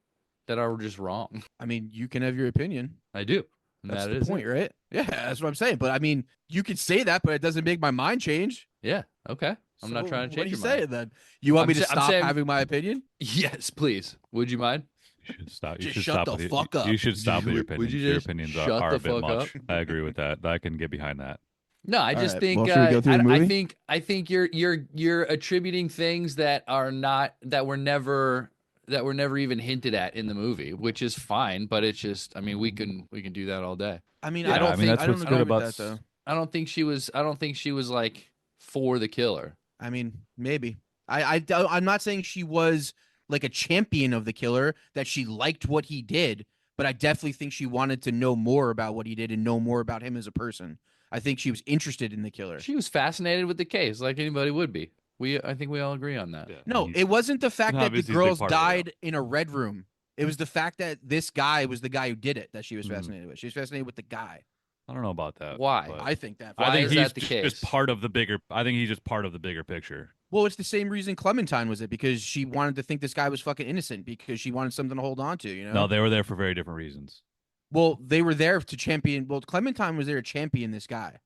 that are just wrong. I mean, you can have your opinion. I do. And That's that the is point, it. right? Yeah, that's what I'm saying. But I mean, you could say that, but it doesn't make my mind change. Yeah. Okay. I'm not So trying to change What are you your mind. saying then? You want I'm me to sa- I'm stop saying- having my opinion? Yes, please. Would you mind? You should stop. You Just should shut stop the with your- fuck up. You should stop with your Would opinions. you Your just opinions shut are the a bit fuck much. up? I agree with that. I can get behind that. No, I All just right. think Well, should we go through the movie? I think you're attributing things that are not that were never even hinted at in the movie, which is fine, but it's just I mean we can do that all day. I mean, Yeah, I don't I mean, think that's I don't what's agree good with about that though. I don't think she was like for the killer. I mean, maybe. I'm not saying she was like a champion of the killer, that she liked what he did, but I definitely think she wanted to know more about what he did and know more about him as a person. I think she was interested in the killer. She was fascinated with the case, like anybody would be. I think we all agree on that. Yeah. No, He's- it wasn't the fact that the obviously he's a big girls part of it, though. died in a red room. It was the fact that this guy was the guy who did it that she was Mhm. fascinated with. She was fascinated with the guy. I don't know about that. Why? but I think that. Why I think is he's that the case? just part of the bigger. I think he's just part of the bigger picture. Well, it's the same reason Clementine was it, because she wanted to think this guy was fucking innocent because she wanted something to hold on to, you know? No, they were there for very different reasons. Well, they were there to champion. Well, Clementine was there to champion this guy.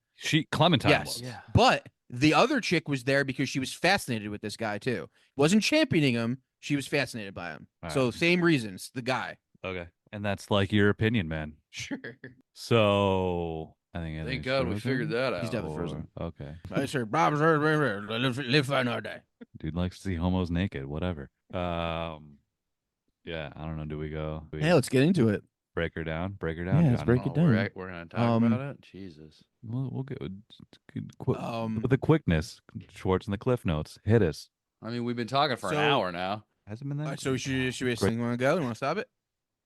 Clementine Yes. was. Yeah. But the other chick was there because she was fascinated with this guy too. Wasn't championing him. She was fascinated by him. All So right. same reasons, the guy. Okay. And that's like your opinion, man. Sure. So I think. Thank God we figured that out. He's definitely frozen. Okay. I said, Bob's live for another day. Dude likes to see homos naked. Whatever. Yeah. I don't know. Do we go? Do we Hey, let's get into it. break her down? Break her down. Yeah, let's Johnny? break it Oh, down. we're gonna talk Um, about it. Jesus. We'll get with Um, the quickness. Schwartz and the Cliff Notes. Hit us. I mean, we've been talking for an So- hour now. Hasn't been that. All right, so should we Great. want to go? You want to stop it?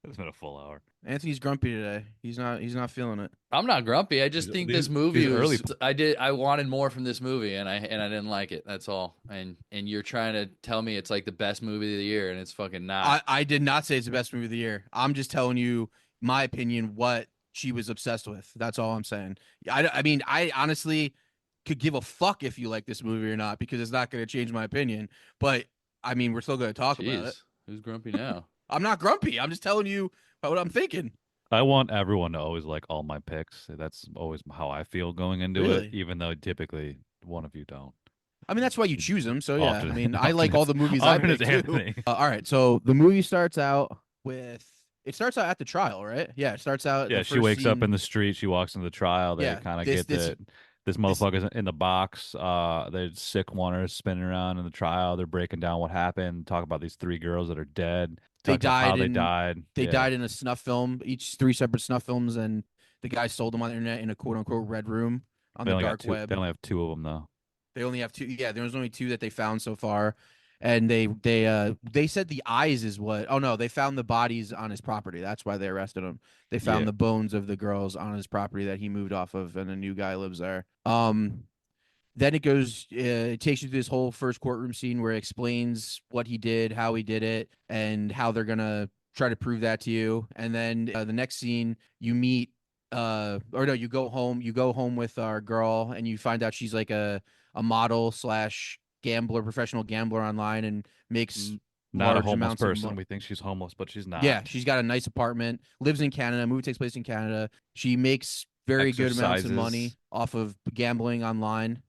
It's been a full hour. Anthony's grumpy today. He's not feeling it. I'm not grumpy. I just These- think these- this movie these was. early- I wanted more from this movie, and I didn't like it. That's all. And you're trying to tell me it's like the best movie of the year, and it's fucking not. I did not say it's the best movie of the year. I'm just telling you my opinion, what she was obsessed with. That's all I'm saying. I mean, I honestly could give a fuck if you like this movie or not, because it's not going to change my opinion. But I mean, we're still going to talk about it. Jeez, who's grumpy now? I'm not grumpy. I'm just telling you about what I'm thinking. I want everyone to always like all my picks. That's always how I feel going into Really? it, even though typically one of you don't. I mean, that's why you choose them. So yeah, Often- I mean, I often like all it's- the movies I often pick it's too. Anthony. All right, so the movie starts out with. It starts out at the trial, right? Yeah, it starts out. Yeah, the she first wakes up scene- in the street. She walks into the trial. They Yeah, kind of this- get This motherfucker's in the box. There's sick oneers spinning around in the trial. They're breaking down what happened. Talk about these 3 girls that are dead. They Talk about how died they in died. they Yeah, died in a snuff film, each 3 separate snuff films, and the guy sold them on the internet in a quote unquote red room on they the only got dark two. They web. only have 2 of them though. They only have two. Yeah, there was only two that they found so far, and they said the eyes is what. Oh no, they found the bodies on his property. That's why they arrested him. They found Yeah, the bones of the girls on his property that he moved off of, and a new guy lives there. Then it goes. It takes you through this whole first courtroom scene where it explains what he did, how he did it, and how they're gonna try to prove that to you. And then the next scene, you meet. Or no, you go home with our girl, and you find out she's like a model slash gambler, professional gambler online, and makes not a large homeless amounts of person. money. We think she's homeless, but she's Yeah, not. she's got a nice apartment, lives in Canada. Movie takes place in Canada. She makes very good amounts of money Exercises. off of gambling online.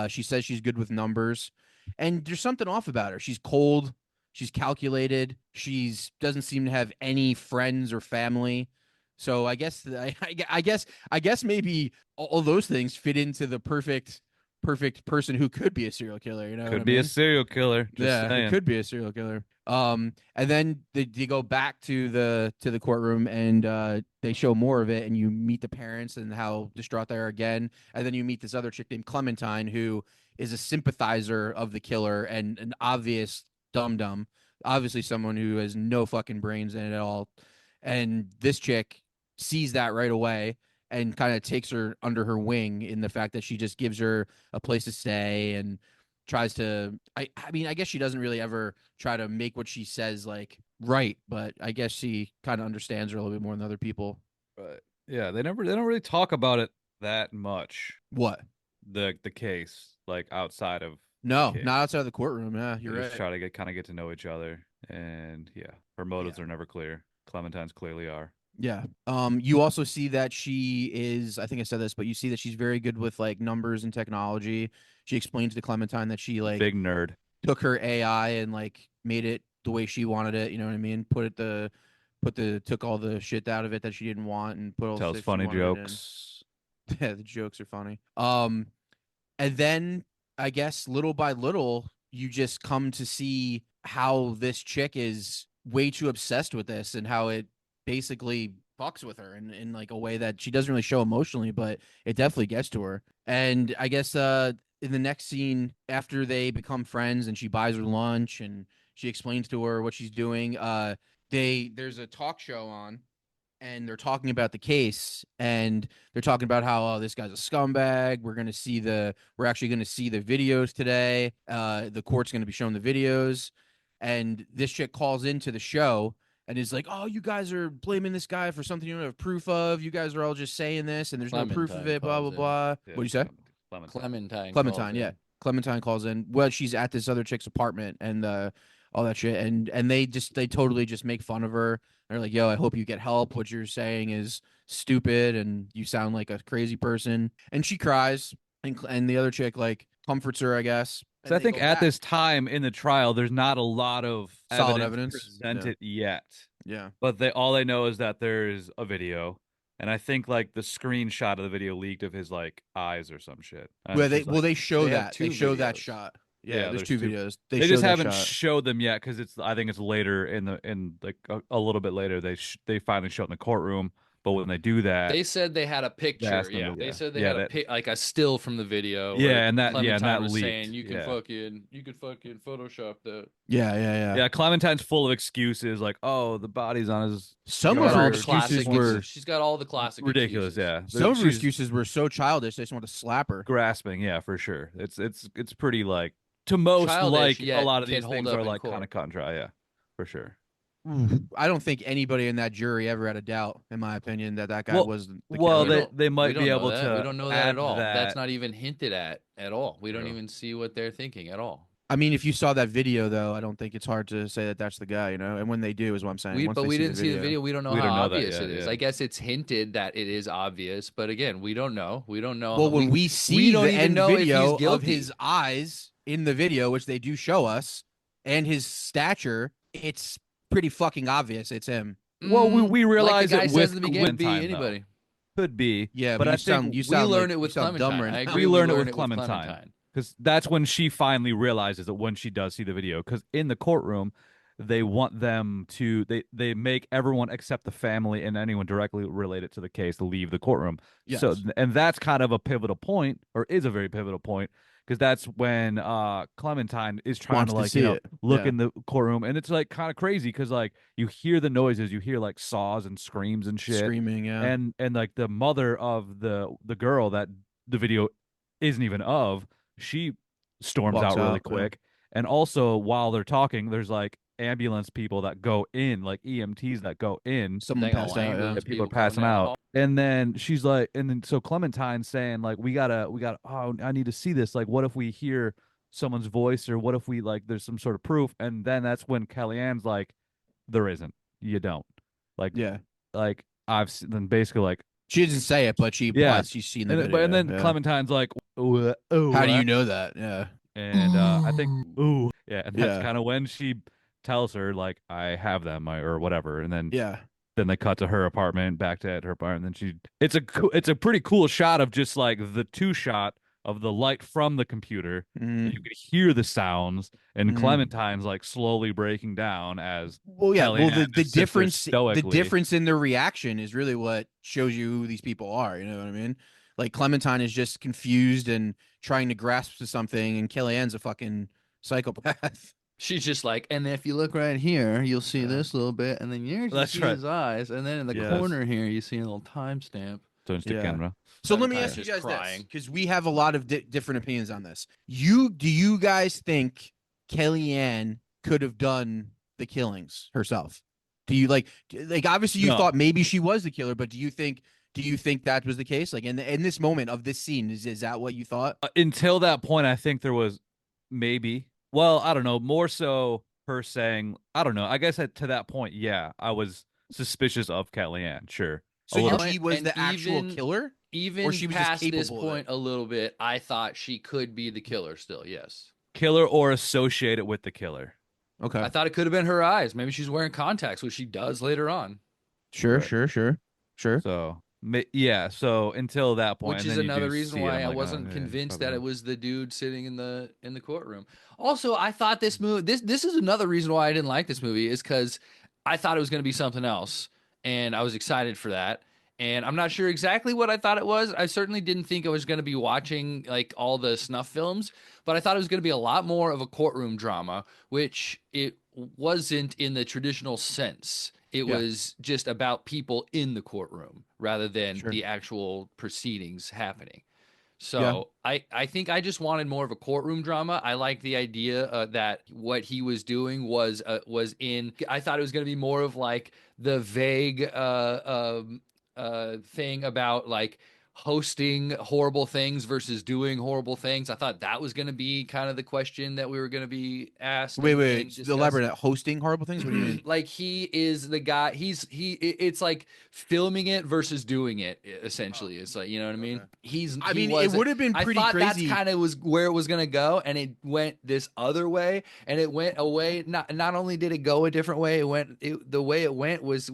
She says she's good with numbers, and there's something off about her. She's cold. She's calculated. She's doesn't seem to have any friends or family. So I guess maybe all those things fit into the perfect person who could be a serial killer. You know what I Could be a mean? serial killer. Just Yeah, it saying. could be a serial killer. And then they go back to the courtroom, and they show more of it, and you meet the parents and how distraught they are again. And then you meet this other chick named Clementine, who is a sympathizer of the killer and an obvious dum dum, obviously someone who has no fucking brains in it at all. And this chick sees that right away and kind of takes her under her wing in the fact that she just gives her a place to stay and tries to I mean I guess she doesn't really ever try to make what she says like right, but I guess she kind of understands her a little bit more than other people. But yeah, they don't really talk about it that much. What? The case, like outside of the No, case. not outside the courtroom. Yeah, They you're just right. try to get to know each other, and yeah, her motives Yeah. are never clear. Clementine's clearly are. Yeah. You also see that she is, I think I said this, but you see that she's very good with like numbers and technology. She explains to Clementine that she like Big nerd. took her AI and like made it the way she wanted it. You know what I mean? Took all the shit out of it that she didn't want and put all the Tells stuff she funny wanted it in. jokes. Yeah, the jokes are funny. And then I guess little by little, you just come to see how this chick is way too obsessed with this and how it basically fucks with her in like a way that she doesn't really show emotionally, but it definitely gets to her. And I guess in the next scene, after they become friends and she buys her lunch and she explains to her what she's doing, there's a talk show on and they're talking about the case and they're talking about how this guy's a scumbag. We're actually going to see the videos today. The court's going to be showing the videos, and this chick calls into the show and is like, "Oh, you guys are blaming this guy for something you don't have proof of. You guys are all just saying this, and there's no proof of Clementine it. Blah blah calls in. blah." Yeah, What do you say? Clementine. Clementine calls Clementine, yeah. in. Clementine calls in. Well, she's at this other chick's apartment and all that shit. And they totally just make fun of her. They're like, yo, I hope you get help. What you're saying is stupid and you sound like a crazy person. And she cries and the other chick like comforts her, I guess. So And I they think go at back. this time in the trial, there's not a lot of Solid evidence evidence. Yeah. presented yet. Yeah. But they all they know is that there's a video, and I think like the screenshot of the video leaked of his like eyes or some shit. And Well, she's like, they show They have that. They two show that videos. shot. Yeah, yeah, there's there's two two. videos. They show just that haven't shot. showed them yet because it's I think it's later in like a little bit later they finally show it in the courtroom. But when they do that, They said they had a they picture. ask them Yeah, to they said they yeah had that like a still from the video where yeah and Clementine that was leaked saying you yeah. could fucking Photoshop that. Yeah, yeah, yeah. Yeah, Clementine's full of excuses like, oh, the body's on his Some She's of got her all the yard. excuses classic. were She's got all the classic Ridiculous, excuses. yeah. some of her She's excuses were so childish. They just want to slap her. grasping, yeah, for sure. It's pretty like to most Childish like a yet lot of can these hold things up are in like kind court. of cut and dry, yeah, for sure. I don't think anybody in that jury ever had a doubt, in my opinion, that guy Well, was the well, We killer. don't they we might be don't know able that. We to don't know that at add all. That's that. not even hinted at all. We don't True. even see what they're thinking at all. I mean, if you saw that video, though, I don't think it's hard to say that that's the guy, you know. And when they do, is what I'm saying. Once But they we see didn't see the video. We don't know We how don't know that obvious yet, it is. yeah. I guess it's hinted that it is obvious, but again, we don't know. We don't know. well, when we see don't the even end know if video he's of guilty. his eyes in the video, which they do show us, and his stature, it's pretty fucking obvious it's him. Well, we like realize the guy it says with in the beginning, with be time anybody. could be. Yeah, but but I think you We sound learn like it you with sound dumb Clementine. right I now. agree. we learn it learn with Clementine. Because that's when she finally realizes that when she does see the video. Because in the courtroom, they want them to they make everyone except the family and anyone directly related to the case to leave the courtroom. So Yes. and that's kind of a pivotal point, or is a very pivotal point, because that's when Clementine is trying Wants to to like see it. look Yeah. in the courtroom, and it's like kind of crazy because like you hear the noises, you hear like saws and screams and shit, Screaming, yeah. and like the mother of the girl that the video isn't even of, she storms Walks out really out. Yeah. quick. And also while they're talking, there's like ambulance people that go in, like EMTs that go in. Someone Dang, all passed out. Yeah. ambulance People are people coming passing down the out. hall. And then she's like, and then so Clementine's saying like, we gotta, oh, I need to see this. Like, what if we hear someone's voice, or what if we like, there's some sort of proof? And then that's when Kellyanne's like, there isn't. You don't. Like, Yeah. then basically like, She doesn't say it, but she yeah. implies she's seen the And video. and then Yeah. Clementine's like, oh, How do you know that? Yeah. and I think, ooh, yeah, and that's Yeah. kind of when she tells her like, I have them, or whatever, and Yeah. then they cut to her apartment, back to her apartment. And then it's a pretty cool shot of just like the two shot of the light from the computer. And you Mm. can hear the sounds, and Mm. Clementine's like slowly breaking down as Well, yeah. Well, Kellyanne the just sits there difference stoically. in their reaction is really what shows you who these people are. You know what I mean? Like Clementine is just confused and trying to grasp to something, and Kellyanne's a fucking psychopath. She's just like, and if you look right here, you'll see Yeah. this little bit, and then here's you That's see right. his eyes, and then in the Yes. corner here, you see a little timestamp. Turns to Yeah. camera. So let me Clementine's ask you just guys this, crying. because we have a lot of different opinions on this. Do you guys think Kellyanne could have done the killings herself? Do you like obviously you No. thought maybe she was the killer, but do you think that was the case? Like in this moment of this scene, is that what you thought? Until that point, I think there was maybe. Well, I don't know. More so her saying, I don't know. I guess to that point, yeah, I was suspicious of Kellyanne. Sure. So A little. she was And the actual even- killer? Even Or she was just past this capable of it? point a little bit, I thought she could be the killer still. Yes, Killer or associated with the killer. Okay. I thought it could have been her eyes. Maybe she's wearing contacts, which she does later on. Sure, Right. sure. So yeah. So until that point, Which and is then you another do reason see it, why I'm I like, oh, wasn't yeah, convinced probably that it not. was the dude sitting in the courtroom. Also, I thought this movie this is another reason why I didn't like this movie, is because I thought it was going to be something else, and I was excited for that. And I'm not sure exactly what I thought it was. I certainly didn't think I was going to be watching like all the snuff films, but I thought it was going to be a lot more of a courtroom drama, which it wasn't in the traditional sense. It Yeah. was just about people in the courtroom rather than Sure. the actual proceedings happening. Yeah. So I think I just wanted more of a courtroom drama. I like the idea that what he was doing was in. I thought it was going to be more of like the vague thing about like hosting horrible things versus doing horrible things. I thought that was going to be kind of the question that we were going to be asked. Wait. discussed. Elaborate. Hosting horrible things? What do you mean? Like he is the guy. It's like filming it versus doing it. Essentially, it's like, you know what I mean. Okay. I He mean, it wasn't- would have been I pretty thought crazy. that's kind of was where it was gonna go, and it went this other way, and it went away. Not only did it go a different way, the way it went was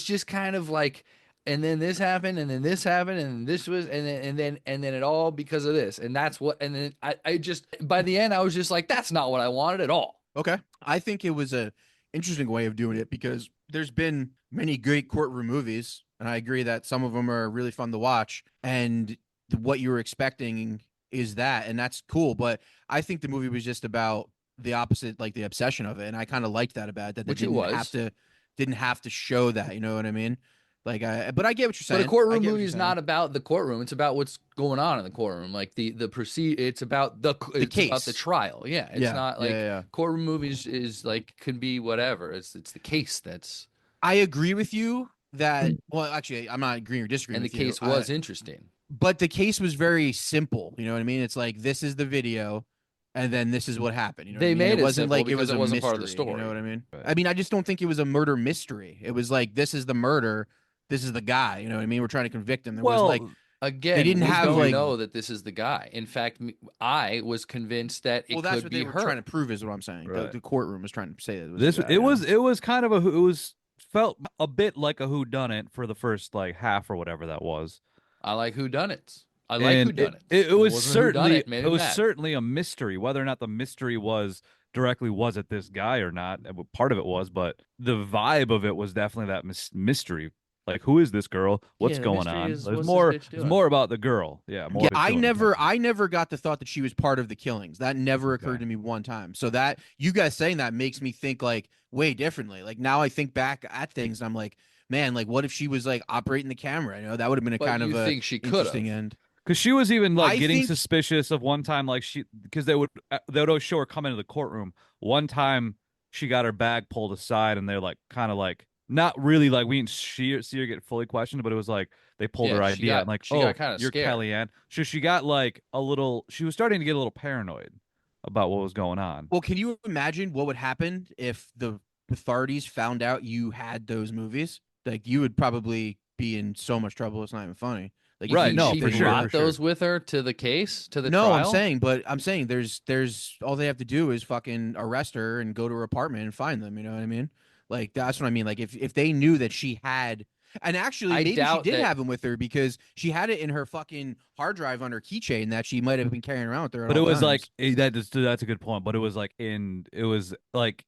just kind of like, and then this happened, and then this happened, and this was, and then it all because of this, and that's what, and then I just by the end I was just like, that's not what I wanted at all. Okay. I think it was a interesting way of doing it because there's been many great courtroom movies, and I agree that some of them are really fun to watch. And what you were expecting is that, and that's cool. But I think the movie was just about the opposite, like the obsession of it, and I kind of liked that about it, that they Which it didn't was. didn't have to show that. You know what I mean? Like, but I get what you're saying. But a courtroom I get what movie you're is saying. not about the courtroom. It's about what's going on in the courtroom. Like the it's about it's about case. the trial. Yeah, it's not like yeah. courtroom movies is like could be whatever. It's the case that's I agree with you that. Well, actually, I'm not agreeing or disagreeing. and the with you. case was interesting. But the case was very simple. You know what I mean? It's like, this is the video, and then this is what happened. You know, They what I mean? made it wasn't simple like it because was it a wasn't mystery, part of the story. You know what I mean? Right. I mean, I just don't think it was a murder mystery. It was like, this is the murder. This is the guy. You know what I mean? We're trying to convict him. There was like, Again, They didn't we have, don't like- know that this is the guy. In fact, I was convinced that it well, that's could what be they were her. trying to prove, is what I'm saying. Right. The courtroom was trying to say that. It was kind of it was felt a bit like a whodunit for the first like half or whatever that was. I like whodunnits. I like And whodunits. it If it was wasn't a certainly whodunit, made it me was mad. certainly a mystery. Whether or not the mystery was directly was it this guy or not, part of it was, but the vibe of it was definitely that mystery. Like, who is this girl? What's Yeah, the going mystery on? is There's what's this more. bitch There's doing? more about the girl. Yeah, more Yeah, of it killing the I never got the thought that she was part of the killings. That never Okay. occurred to me one time. So that you guys saying that makes me think like way differently. Like now I think back at things and I'm like, man, like what if she was like operating the camera? You know, that would have been a But kind you of a think she could interesting have? end. Because she was even like I getting think suspicious of one time, like because they would always show her come into the courtroom. One time she got her bag pulled aside, and they're like kind of like not really like we didn't see her get fully questioned, but it was like they pulled Yeah, her she ID out got and like, she oh, got kind of you're scared. Kellyanne. So she got like a little. She was starting to get a little paranoid about what was going on. well, can you imagine what would happen if the authorities found out you had those movies? Like you would probably be in so much trouble. It's not even funny. Like You if Right? you think No, she if for they sure, knew. for brought sure. those with her to the case, to the No, trial? I'm saying there's all they have to do is fucking arrest her and go to her apartment and find them. You know what I mean? Like that's what I mean. Like if they knew that she had, and actually I maybe she doubt did that. have them with her because she had it in her fucking hard drive on her keychain that she might have been carrying around with her at But it all was like times. that's a good point. But it was like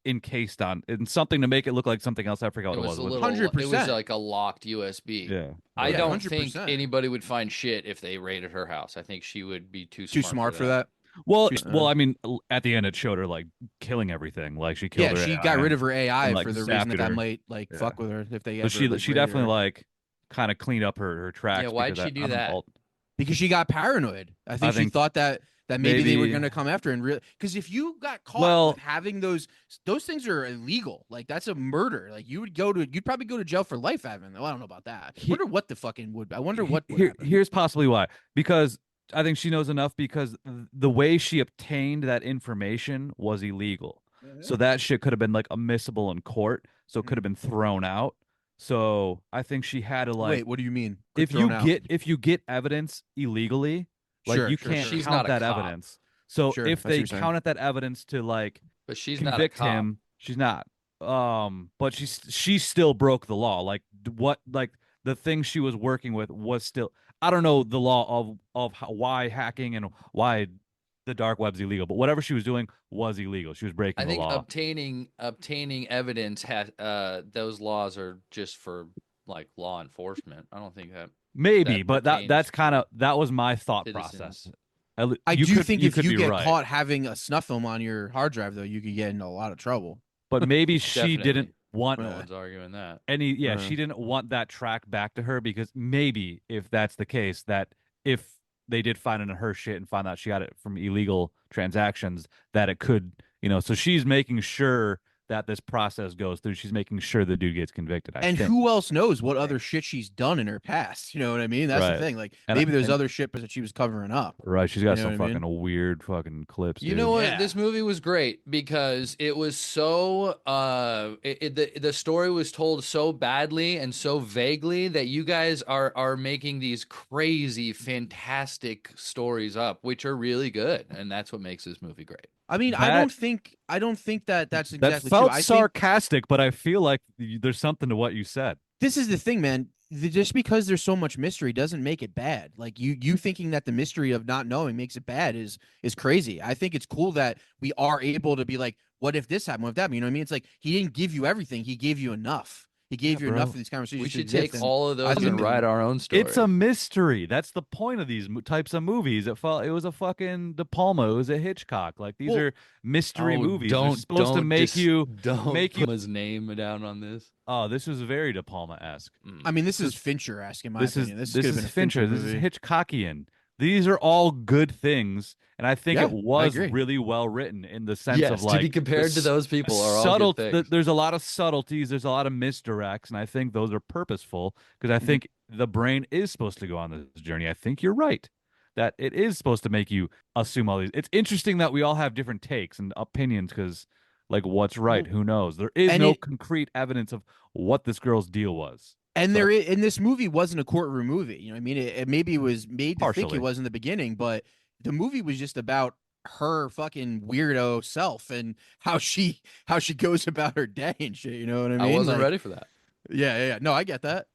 encased in something to make it look like something else. I forgot It what it was was. a But little. It was 100%. like a locked USB. yeah, I Yeah, whatever. don't think 100%. anybody would find shit if they raided her house. I think she would be too Too smart for smart for that. that. Well, I mean, at the end, it showed her like killing everything. Like she killed Yeah, her she AI got rid of her and AI like for the reason zapped that her. might like Yeah. fuck with her if they So ever like she raided definitely her. like kind of cleaned up her Yeah, tracks why'd because she do that? Because she got paranoid. I I think she think thought that maybe they were maybe going to come after her and real because if you got caught with well having those things are illegal. Like that's a murder. Like you'd probably go to jail for life having them. Well, I don't know about that. I wonder what the fucking would. I wonder what would happen. here's possibly why. Because I think she knows enough because the way she obtained that information was illegal. So that shit could have been like admissible in court, so it could have been thrown out. So I think she had to like Wait, what do you mean? Thrown out? if you get evidence illegally, like Sure, you sure, can't sure. She's count not a that cop, evidence. So Sure, if I see what they you're saying. counted that evidence to like but she's not a convict cop. him, she's not. But she still broke the law. Like what like the thing she was working with was still I don't know the law of why hacking and why the dark web's illegal, but whatever she was doing was illegal. She was breaking I the think law. obtaining evidence has those laws are just for like law enforcement. I don't think that Maybe, that but pertains that's kind to of that was my thought process. citizens. I You do could think you if could you be get right. caught having a snuff film on your hard drive though, you could get in a lot of trouble. But maybe she Definitely. didn't want No one's arguing that. she didn't want that track back to her because maybe if that's the case, that if they did find it in her shit and found out she got it from illegal transactions, that it could, so she's making sure that this process goes through. She's making sure the dude gets convicted. I And think. who else knows what other shit she's done in her past? You know what I mean? That's the Right. thing. Like And maybe there's other shit that she was covering up. right, she's You got know some what I mean? fucking weird fucking clips. You dude. know what? Yeah. This movie was great because it was so the story was told so badly and so vaguely that you guys are making these crazy fantastic stories up, which are really good, and that's what makes this movie great. I mean, I That- don't think that that's That exactly felt true. I think sarcastic, but I feel like there's something to what you said. this is the thing, man. Just because there's so much mystery doesn't make it bad. Like you thinking that the mystery of not knowing makes it bad is crazy. I think it's cool that we are able to be like, what if this happened? What if that happened? You know what I mean? It's like he didn't give you everything. He gave you enough. He gave you bro. enough of these conversations. We to should exist, take and all of I those think and that- write our own story. It's a mystery. That's the point of these types of movies. It was a fucking De Palma. It was a Hitchcock. Like these Well, are mystery movies. They're Don't supposed to make don't make you. put his name down on this. Oh, this was very De Palma esque. I mean, this is Fincher-esque in my opinion. This could have been a Fincher. This is Hitchcockian. These are all good things, and I think Yeah, it was agree. really well written in the sense Yes, of to like be compared to those people are all subtle. good things. There's a lot of subtleties. There's a lot of misdirects, and I think those are purposeful because I think the brain is supposed to go on this journey. I think you're right that it is supposed to make you assume all these. It's interesting that we all have different takes and opinions because, like, what's right? Who knows? There is And no it- concrete evidence of what this girl's deal was. And So- in this movie wasn't a courtroom movie. You know what I mean? It maybe it was made to think Partially. it was in the beginning, but the movie was just about her fucking weirdo self and how she goes about her day and shit. You know what I mean? I wasn't Like, ready for that. Yeah. No, I get that.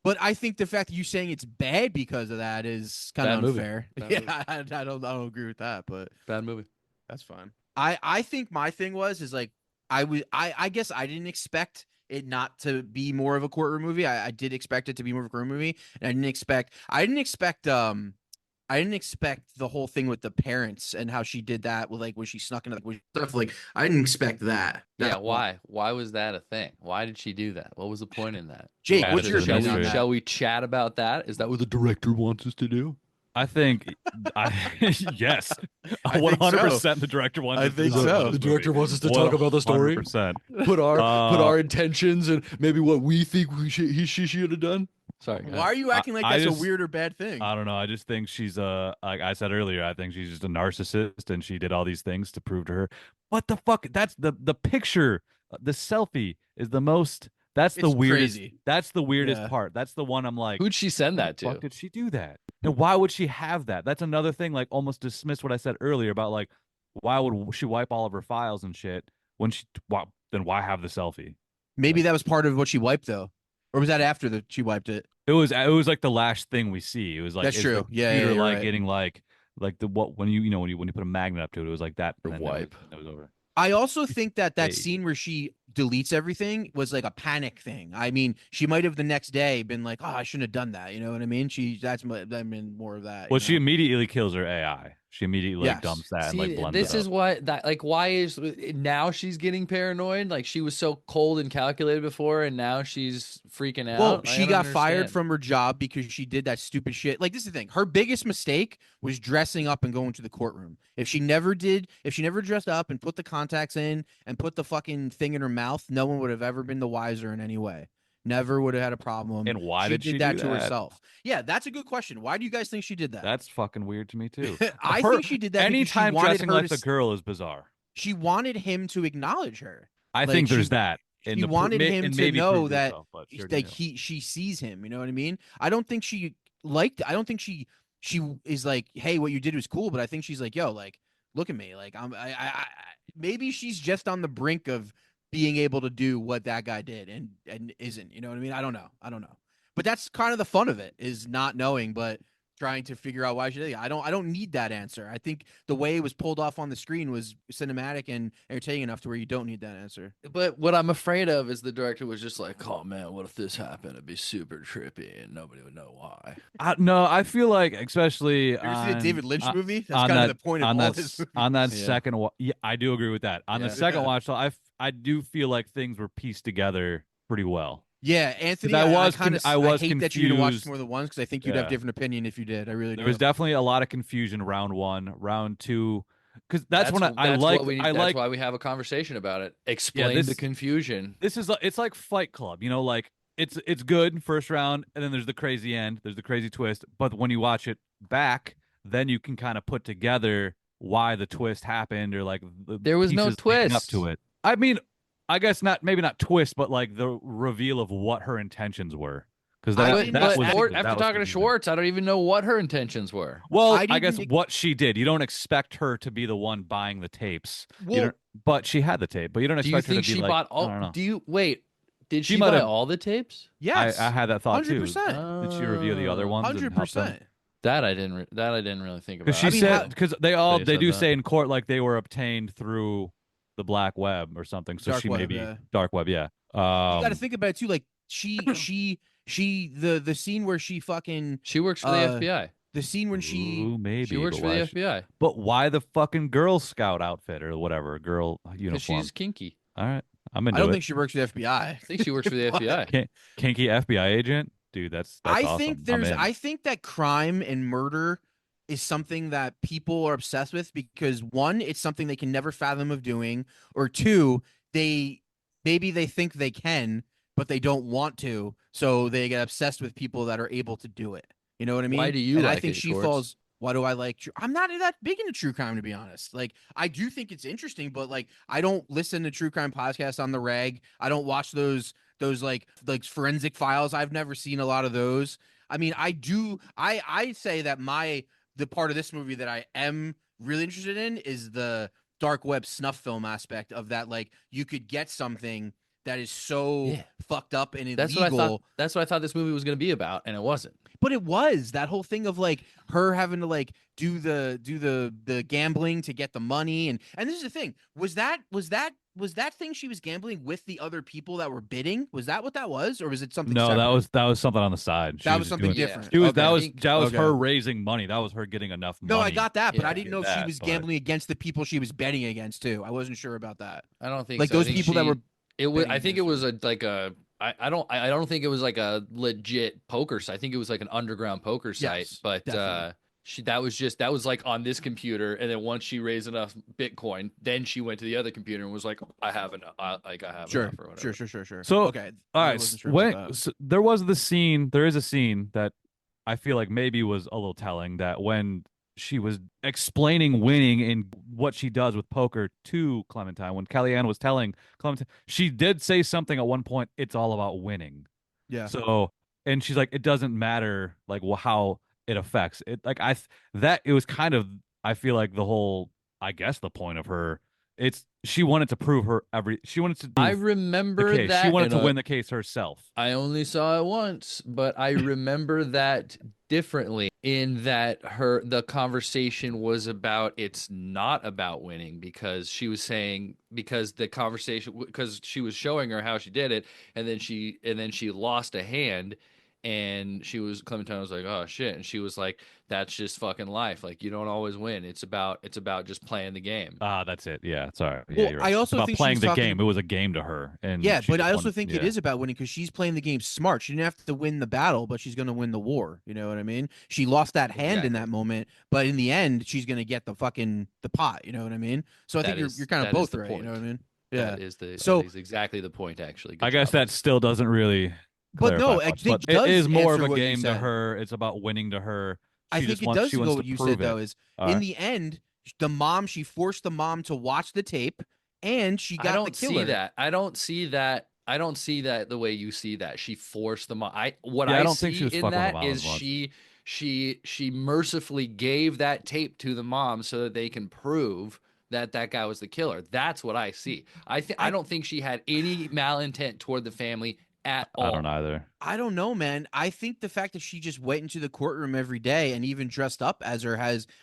But I think the fact that you saying it's bad because of that is kind Bad of movie. unfair. Bad movie. Yeah, I don't agree with that, but Bad movie. that's fine. I think my thing is like I guess I didn't expect it not to be more of a courtroom movie. I did expect it to be more of a courtroom movie, and I didn't expect the whole thing with the parents and how she did that with like when she snuck into like stuff. Like I didn't expect that. Yeah, That's one. why? Why was that a thing? Why did she do that? What was the point in that? Jake, Add what's it your to the opinion on mystery. that? Shall we chat about that? Is that what the director wants us to do? I think I yes, I one think hundred so. percent. The director wants I us to think talk about so. this The director movie. wants us to talk about the story. 100%. Put our intentions and maybe what we think she should have done. Sorry. Why are you acting like I that's a just weird or bad thing? I don't know. I just think she's like I said earlier, I think she's just a narcissist and she did all these things to prove to her. What the fuck? That's the picture, the selfie is the most that's the It's weirdest. crazy. That's the weirdest Yeah. part. That's the one I'm like, Who'd she send why that the fuck to? did she do that? And why would she have that? That's another thing, like almost dismiss what I said earlier about like why would she wipe all of her files and shit when then why have the selfie? Maybe that was part of what she wiped though, or was that after that she wiped it? It was like the last thing we see. It was like That's is the true. Yeah, computer you're like right. getting like the what when you put a magnet up to it, it was like that. Or And then wipe. that was over. I also think that Hey. scene where she deletes everything was like a panic thing. I mean, she might have the next day been like, "Oh, I shouldn't have done that." You know what I mean? I mean more of that. Well, You she know? immediately kills her AI. She immediately like Yes. dumps that and like See, blends this it up. is what that like. Why is now she's getting paranoid? Like she was so cold and calculated before, and now she's freaking Well, out. I she don't got fired understand. from her job because she did that stupid shit. Like this is the thing. Her biggest mistake was dressing up and going to the courtroom. If she never dressed up and put the contacts in and put the fucking thing in her mouth, no one would have ever been the wiser in any way. Never would have had a problem. And why She did did she that do to that? herself. Yeah, that's a good question. Why do you guys think she did that? That's fucking weird to me too. I Her think she did that because she anytime wanted dressing her like to the girl is bizarre. she wanted him to acknowledge her. I Like think there's that. she wanted him And to maybe know prove that herself, but she already like knew. she sees him, you know what I mean? I don't think she is like, "Hey, what you did was cool," but I think she's like, "Yo, like look at me. Like maybe she's just on the brink of being able to do what that guy did and isn't, you know what I mean? I don't know. I don't know. But that's kind of the fun of it is not knowing, but trying to figure out why she did it. I don't need that answer. I think the way it was pulled off on the screen was cinematic and entertaining enough to where you don't need that answer. But what I'm afraid of is the director was just like, "Oh man, what if this happened? It'd be super trippy, and nobody would know why." No, I feel like especially You ever seen a David Lynch movie? That's on kind of that the point of all his movies. on that Yeah. second yeah, I do agree with that. On the Yeah. second Yeah. watch, so I do feel like things were pieced together pretty well. Yeah, Anthony, I was kind of I I was hate that you're gonna watch this confused. more than once because I think you'd have Yeah. different opinion if you did. I really There do. was definitely a lot of confusion round one, round two, because that's when I that's like what we need. I That's like why we have a conversation about it. yeah Explain the this confusion. this is it's like Fight Club, you know, like it's good first round, and then there's the crazy end, there's the crazy twist, but when you watch it back, then you can kind of put together why the twist happened or like the There was no pieces leading up twist. to it. I mean, I guess not, maybe not twist, but like the reveal of what her intentions were, because I that didn't that was Or, that after was talking to confusing. Schwartz, I don't even know what her intentions were. Well, I I guess didn't- what she did. You don't expect her to be the one buying the tapes. You Well, don't, but she had the tape. But you don't Do you expect her think to be she like, bought I don't all? know. Do you wait? Did She she might buy have- all the tapes? yes, I had that thought too. 100%, Did she review the other ones and help them? 100%. That I didn't. That I didn't really think about. Because she I mean, said how- because They they said do that. say in court like they were obtained through the black web or something. So Dark she web, maybe yeah. dark web, yeah. You got to think about it too. Like the scene where she fucking she works for the FBI. the scene when Ooh, maybe She works but for the why FBI but why the fucking Girl Scout outfit or whatever girl because uniform? she's kinky. All right, I'm I into don't it. think she works for the FBI. I think she works for the What? FBI. Kinky FBI agent, dude. That's I awesome. think I'm in. I think that crime and murder is something that people are obsessed with because one, it's something they can never fathom of doing, or two, maybe they think they can, but they don't want to, so they get obsessed with people that are able to do it. You know what I mean? Why do you and I like think it, she Schwartz? falls. Why do I like true? I'm not that big into true crime, to be honest. Like, I do think it's interesting, but like, I don't listen to true crime podcasts on the reg. I don't watch those like forensic files. I've never seen a lot of those. I mean, I do. I say that the part of this movie that I am really interested in is the dark web snuff film aspect of that. Like, you could get something that is so Yeah. fucked up and That's what I thought. illegal. That's what I thought this movie was going to be about, and it wasn't. But it was that whole thing of like her having to like do the gambling to get the money, and this is the thing. Was that thing she was gambling with the other people that were bidding? Was that what that was, or was it something No, separate? that was something on the side. She That was was just something doing, different. she was Okay. that was Okay. her raising money. That was her getting enough money. No, I got that, but I Yeah. didn't know if she was gambling against the people she was betting against too. I wasn't sure about that. I don't think Like so. I those think people that were It was. betting I think it against was a like a. I don't think it was like a legit poker site. I think it was like an underground poker site. Yes, But definitely. that was like on this computer, and then once she raised enough Bitcoin, then she went to the other computer and was like, I have enough. I have Sure, enough or whatever. sure. So Okay, all I right, wasn't sure about that. there was the scene. There is a scene that I feel like maybe was a little telling, that when she was explaining winning and what she does with poker to Clementine, when Kellyanne was telling Clementine, she did say something at one point. It's all about winning. Yeah. So, and she's like, it doesn't matter like how it affects it. Like that it was kind of, I feel like the whole, I guess the point of her, it's she wanted to prove she wanted to do I the remember case. She that. wanted to win the case herself. I only saw it once, but I remember that differently in that the conversation was about it's not about winning because she was saying because the conversation because she was showing her how she did it and then she lost a hand and Clementine was like, "Oh shit." And she was like, "That's just fucking life. Like you don't always win. It's about just playing the game." Ah, that's it. Yeah, sorry. Yeah, Well, you're I right. It's also about think she playing was the talking. game. It was a game to her, and Yeah, she but just I also wanted, think it is about winning because she's playing the game smart. She didn't have to win the battle, but she's going to win the war. You know what I mean? She lost that hand in Exactly. that moment, but in the end, she's going to get the pot. You know what I mean? So I think you're kind of that is both the right. You know what I point. mean? Yeah. That So, is exactly the point. Actually, I good guess job. that still doesn't really but clarify no, I much, think but it does is more of answer a what you game to said. her. It's about winning to her. I think it does She go wants to what you prove said though. it. Is All in right. the end, she forced the mom to watch the tape, and she I got the don't see killer. that. I don't see that. I don't see that the way you see that. She forced them. What Yeah, I I don't think she see was in fucking with the that mom as is much. she mercifully gave that tape to the mom so that they can prove that that guy was the killer. That's what I see. I I don't think she had any malintent toward the family at I don't all. either. I don't know, man. I think the fact that she just went into the courtroom every day and even dressed up as her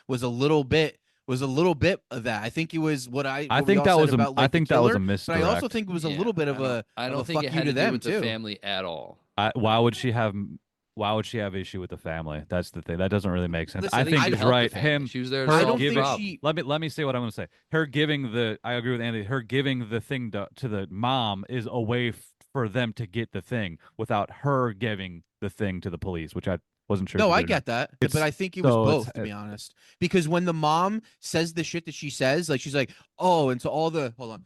was a little bit of that. I think it was I what we think all that said was a about I like the think that was a killer, but I also misdirect. think it was a Yeah, little bit of I a don't think fuck it you had to to do them with the too. family at all. Why would she have issue with the family? That's the thing. That doesn't really make sense. Listen, I I think think she he's helped the right. family. She was there to Her I solve don't the think giving. problem. she Let me say what I'm going to say. Her giving I agree with Andy. Her giving the thing to the mom is a way for them to get the thing without her giving the thing to the police, which I wasn't sure if No, you I did or not. get that, but It's I think it was so it's both, to be honest. Because when the mom says the shit that she says, like she's like, "Oh," and so all the hold on,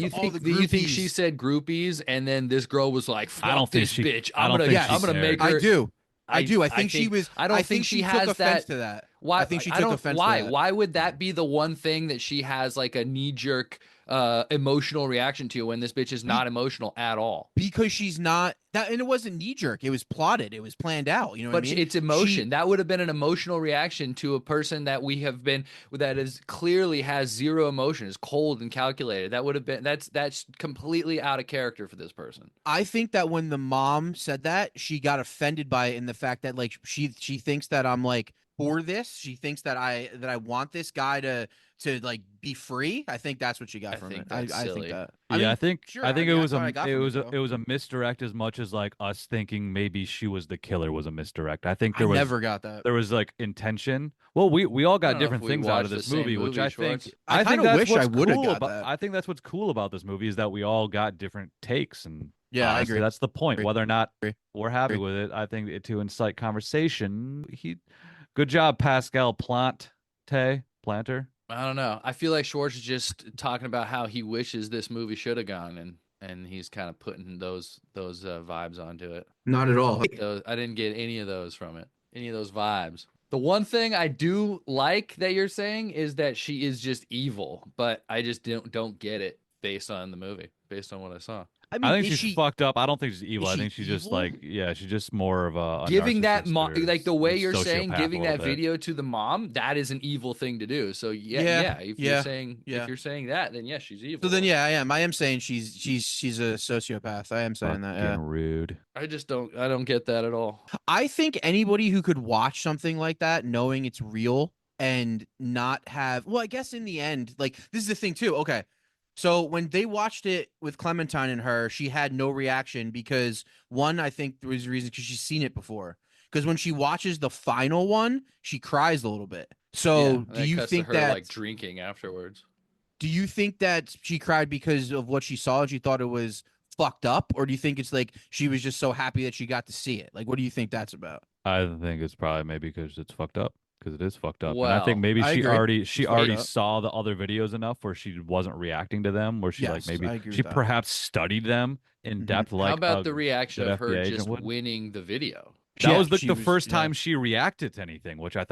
so all the You think she groupies. said groupies and then this girl was like, I don't "Fuck think this she bitch. I don't think she I'm gonna cared. make I her." do, I do. I think she was. I I don't think think she she took has offense that. to that. Why I think she I took don't offense to why that. why would that be the one thing that she has like a knee jerk emotional reaction to when this bitch is Be- not emotional at all? because she's not that, and it wasn't knee jerk. It was plotted. It was planned out. You know what I But mean? it's emotion. That would have been an emotional reaction to a person that we have been that is clearly has zero emotion, is cold and calculated. That would have been that's completely out of character for this person. I think that when the mom said that, she got offended by it in the fact that like she thinks that I'm like for this. She thinks that I want this guy to like be free. I think that's what she got I from think it. that's I think silly. that. I Yeah, mean, sure. I think That's what I got from it, it though. was a misdirect as much as like us thinking maybe she was the killer was a misdirect. I think I never got that. there was like intention. Well, we all I got don't know if different we things out of watched the this same movie, which movie, Schwartz. I I think kind of that's wish I what's would have cool got about that. I think that's what's cool about this movie is that we all got different takes, and Yeah, I honestly agree. that's the point. Whether or not Agree. we're happy with it, I think to incite conversation. Good job, Pascal Planter. I don't know. I feel like Schwartz is just talking about how he wishes this movie should have gone, and he's kind of putting those vibes onto it. Not at all. I didn't get any of those from it, any of those vibes. The one thing I do like that you're saying is that she is just evil, but I just don't get it based on the movie, based on what I saw. I I mean, think is she's she fucked up. I don't think she's is evil. I she think she's just evil? like, yeah, she's just more of a Giving that narcissist or like the way you're saying, sociopath a giving little that bit. video to the mom, that is an evil thing to do. So Yeah, if you're yeah, saying yeah. that, then yes, she's So then, evil. yeah, I am. I am saying she's a sociopath. I am saying that. Fucking Yeah. rude. I don't get that at all. I think anybody who could watch something like that, knowing it's real and not have, well, I guess in the end, like this is the thing too. Okay. So when they watched it with Clementine and her, she had no reaction because one, I think there was a reason because she's seen it before. Because when she watches the final one, she cries a little bit. Yeah, So and then it cuts to her that like drinking afterwards. do you think that she cried because of what she saw and she thought it was fucked up? Or do you think it's like she was just so happy that she got to see it? Like, what do you think that's about? I think it's probably maybe because it's fucked up. Because it is fucked up, and I think Well, maybe I she agree. already It's fucked up. saw the other videos enough where she wasn't reacting to them, where she like Yes, maybe I agree she with that. perhaps studied them in Mhm. depth how like about a the reaction good of her FBI agent just would. winning the video? That Yeah, was she the was. first Yeah. time she reacted to anything, which I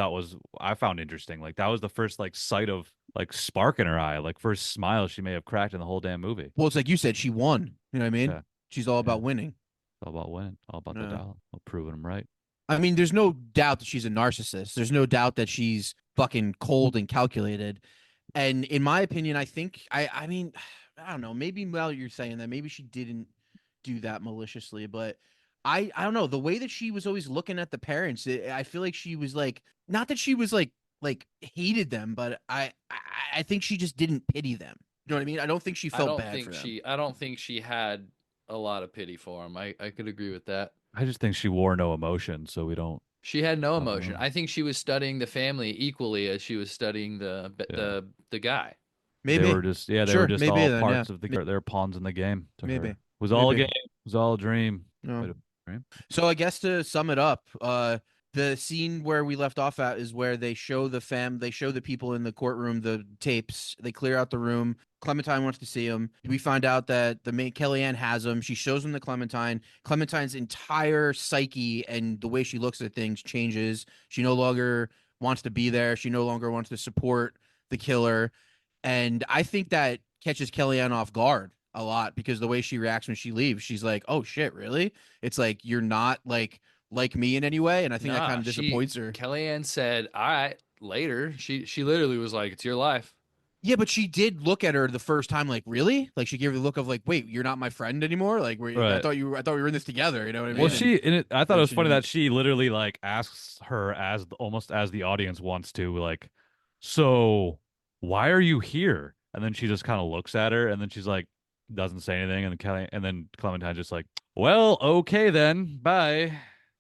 found interesting. Like that was the first like sight of like spark in her eye, like first smile she may have cracked in the whole damn movie. Well, it's like you said, she won. You know what I mean? Yeah, She's all yeah. about winning. It's all about winning, all about the Yeah. dollar, proving them right. I mean, there's no doubt that she's a narcissist. There's no doubt that she's fucking cold and calculated. And in my opinion, I think I mean, I don't know. Maybe while you're saying that, maybe she didn't do that maliciously, but I don't know. The way that she was always looking at the parents, I feel like she was like not that she was like hated them, but I think she just didn't pity them. You know what I mean? I don't think she felt bad for them. I don't think she had a lot of pity for him. I could agree with that. I just think she wore no emotion, so we don't. She had no I don't emotion. know. I think she was studying the family equally as she was studying Yeah. The guy. They Maybe. were just yeah, they were Sure, just maybe all then, yeah. parts of the they're pawns in the game to her. Maybe. It was all a Maybe. game. It was all a dream. No. Wait a dream? So I guess to sum it up, the scene where we left off at is where they show the people in the courtroom the tapes. They clear out the room. Clementine wants to see them. We find out that the main Kellyanne has them. She shows them to Clementine. Clementine's entire psyche and the way she looks at things changes. She no longer wants to be there. She no longer wants to support the killer. And I think that catches Kellyanne off guard a lot because the way she reacts when she leaves, she's like, "Oh shit, really?" It's like you're not like me in any way, and I think that kind Nah, of disappoints her. Kellyanne said, "All right, later." She literally was like, "It's your life." Yeah, but she did look at her the first time, like, really? Like she gave her the look of like, "Wait, you're not my friend anymore." Like, Right. I thought we were in this together. You know what I mean? Well, Yeah. I thought But it was she funny didn't. that she literally like asks her almost as the audience wants to, like, so why are you here? And then she just kind of looks at her, and then she's like, doesn't say anything, and then Clementine just like, well, okay then, bye.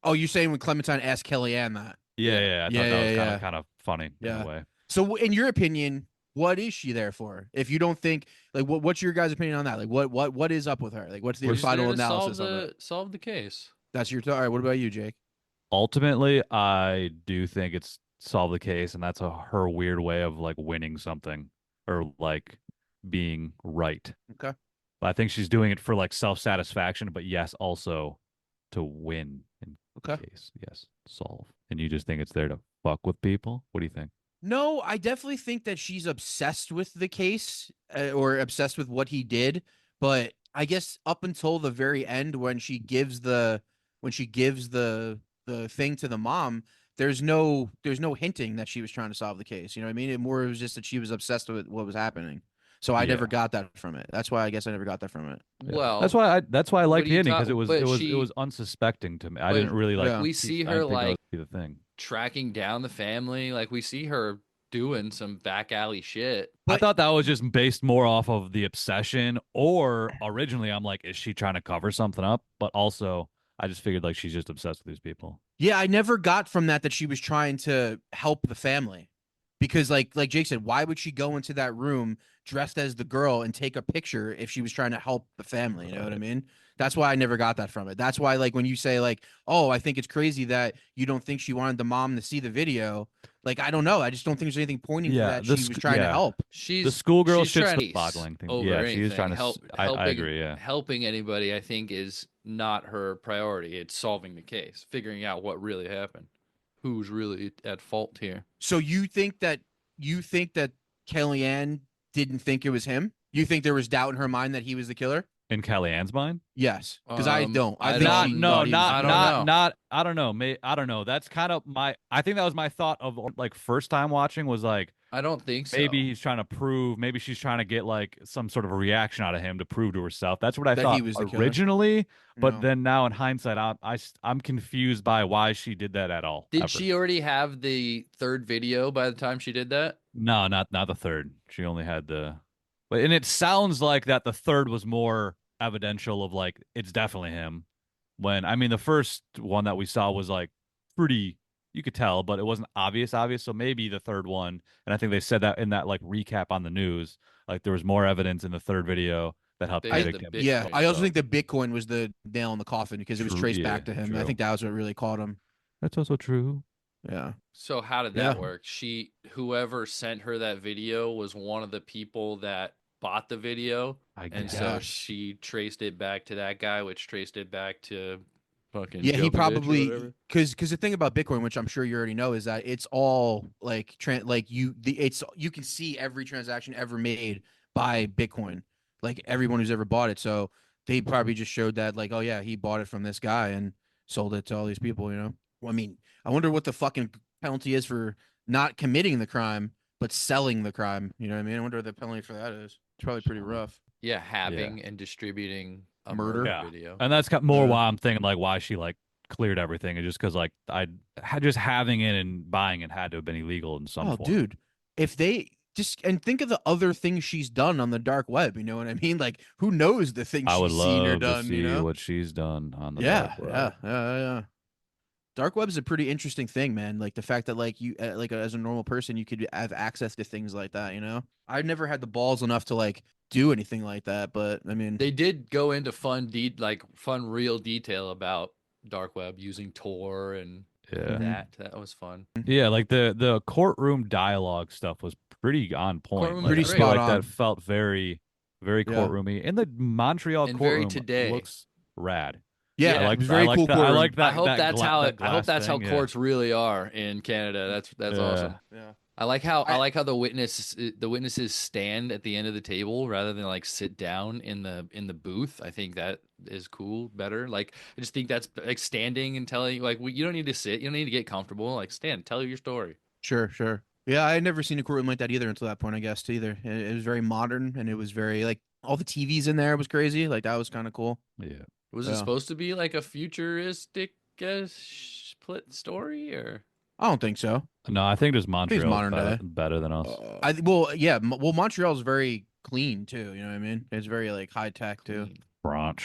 Oh, you're saying when Clementine asked Kellyanne that? Yeah, Yeah. yeah. I Yeah, thought that yeah, was yeah. kind of funny in Yeah. a way. So, in your opinion, what is she there for? If you don't think like, what's your guys' opinion on that? Like, what is up with her? Like, what's the She's final there to analysis of it? solve the case. That's your. All right. What about you, Jake? Ultimately, I do think it's solve the case, and that's her weird way of like winning something or like being right. Okay. But I think she's doing it for like self-satisfaction, but yes, also to win in the Okay. case. Yes, solve. And you just think it's there to fuck with people? What do you think? No, I definitely think that she's obsessed with the case or obsessed with what he did. But I guess up until the very end, when she gives the thing to the mom, there's no hinting that she was trying to solve the case. You know what I mean? It more was just that she was obsessed with what was happening. So I never Yeah. got that from it. That's why I guess I never got that from it. Yeah. Well, That's why I but liked the you ending talk, because but it was unsuspecting to me. I but didn't really like Yeah. we see I her didn't think that like would be the thing. tracking down the family. Like we see her doing some back alley shit. I But thought that was just based more off of the obsession, or originally I'm like, is she trying to cover something up? But also, I just figured like she's just obsessed with these people. yeah, I never got from that she was trying to help the family. Because like Jake said, why would she go into that room dressed as the girl and take a picture if she was trying to help the family? You know what I Right. mean? That's why I never got that from it. That's why like when you say like, oh, I think it's crazy that you don't think she wanted the mom to see the video. Like I don't know. I just don't think there's anything pointing to Yeah, that she was trying to yeah, help. the schoolgirl She's shit's trying the to boggling thing. over Yeah, she is anything. trying to. I agree. Yeah, Helping anybody, I think, is not her priority. It's solving the case, figuring out what really happened, who's really at fault here. So you think that Kellyanne didn't think it was him? You think there was doubt in her mind that he was the killer? In Kellyanne's mind? Yes, because I don't. I I think Not she don't. no, thought he was. I not don't not know. not I don't know. I don't know. That's kind of my I think that was my thought of like first time watching was like I don't think so. maybe he's trying to prove, maybe she's trying to get like some sort of a reaction out of him to prove to herself. That's what I That he thought was the killer. originally, but No. then now in hindsight, I'm confused by why she did that at all. Did Ever. she already have the third video by the time she did that? No, not the third. She only had the, but and it sounds like that the third was more evidential of like it's definitely him. When I mean the first one that we saw was like pretty, you could tell, but it wasn't obvious. So maybe the third one, and I think they said that in that like recap on the news, like there was more evidence in the third video that helped They I- had convict the him. Yeah, Bitcoin I also stuff. think the Bitcoin was the nail in the coffin because it was True, traced yeah, back to him. I true. think that was what really caught him. That's also true. Yeah. So how did that Yeah. work? Whoever sent her that video was one of the people that bought the video, I and guess. so Yes. she traced it back to that guy, which traced it back to fucking Yeah, he Djokovic or probably whatever. because the thing about Bitcoin, which I'm sure you already know, is that it's all like you can see every transaction ever made by Bitcoin, like everyone who's ever bought it. So they probably just showed that like, oh yeah, he bought it from this guy and sold it to all these people. Well, I mean, I wonder what the fucking penalty is for not committing the crime but selling the crime. You know what I mean? I wonder what the penalty for that is. It's probably pretty rough. Yeah, having and distributing a Murder? murder Yeah. video. And that's got more Yeah. why I'm thinking like why she like cleared everything, and just because like I had just having it and buying it had to have been illegal in some Oh, form. dude, if they just and think of the other things she's done on the dark web, you know what I mean? Like, who knows the things I would she's seen or love to done, see you know? what she's done on the Yeah, dark web. yeah. Dark web is a pretty interesting thing, man. Like the fact that like you like as a normal person you could have access to things like that, you know? I've never had the balls enough to like do anything like that, but I mean, They did go into fun real detail about dark web using Tor and Yeah. that was fun. Yeah, like the courtroom dialogue stuff was pretty on point. Courtroom Like, pretty I feel spot like on. that felt very, very Yeah. courtroomy. And the Montreal And very courtroom today. looks rad. yeah, Yeah. it was very cool I courtroom. like that. I hope that that's gla- how that I hope glass that's how thing, yeah. courts really are in Canada. That's Yeah. awesome. Yeah. I like how the witnesses stand at the end of the table rather than like sit down in the booth. I think that is cool, better. Like I just think that's like standing and telling like you don't need to sit, you don't need to get comfortable. Like stand, tell your story. Sure. Yeah, I had never seen a courtroom like that either until that point, I guess, either. It was very modern and it was very like all the TVs in there was crazy. Like that was kind of cool. Yeah. Was it Yeah. supposed to be like a futuristic split story or? I don't think so. No, I think just it's Montreal modern day. better than us. Well, Montreal's very clean too. You know what I mean? It's very like high tech too. Clean. Brunch.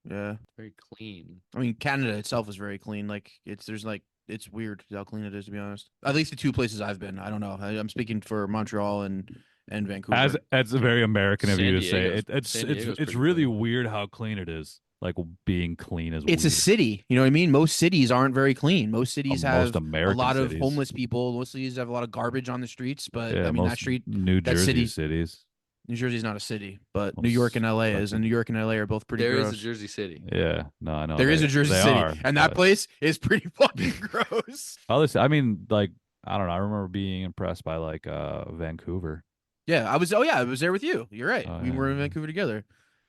Yeah. Very clean. I mean, Canada itself is very clean. Like it's weird how clean it is, to be honest. At least the two places I've been. I don't know. I'm speaking for Montreal and Vancouver. As very American of San you to say, Diego's- San Diego's it's pretty really clean. weird how clean it is. Like being clean is It's a weird. city. You know what I mean? Most cities aren't very clean. Most cities have Most American a lot of cities. homeless people. Most cities have a lot of garbage on the streets. But Yeah, I mean, that most street, New that Jersey city- cities. New Jersey's not a city, but Well, New York and LA is, fucking- and New York and LA are both pretty There is gross. a Jersey City. Yeah, no, I know. There is they- a Jersey they City, are, and that but- place is pretty fucking gross. I mean, like, I don't know. I remember being impressed by like Vancouver. Yeah, I was. Oh yeah, I was there with you. You're right. Oh, We yeah. were in Vancouver together.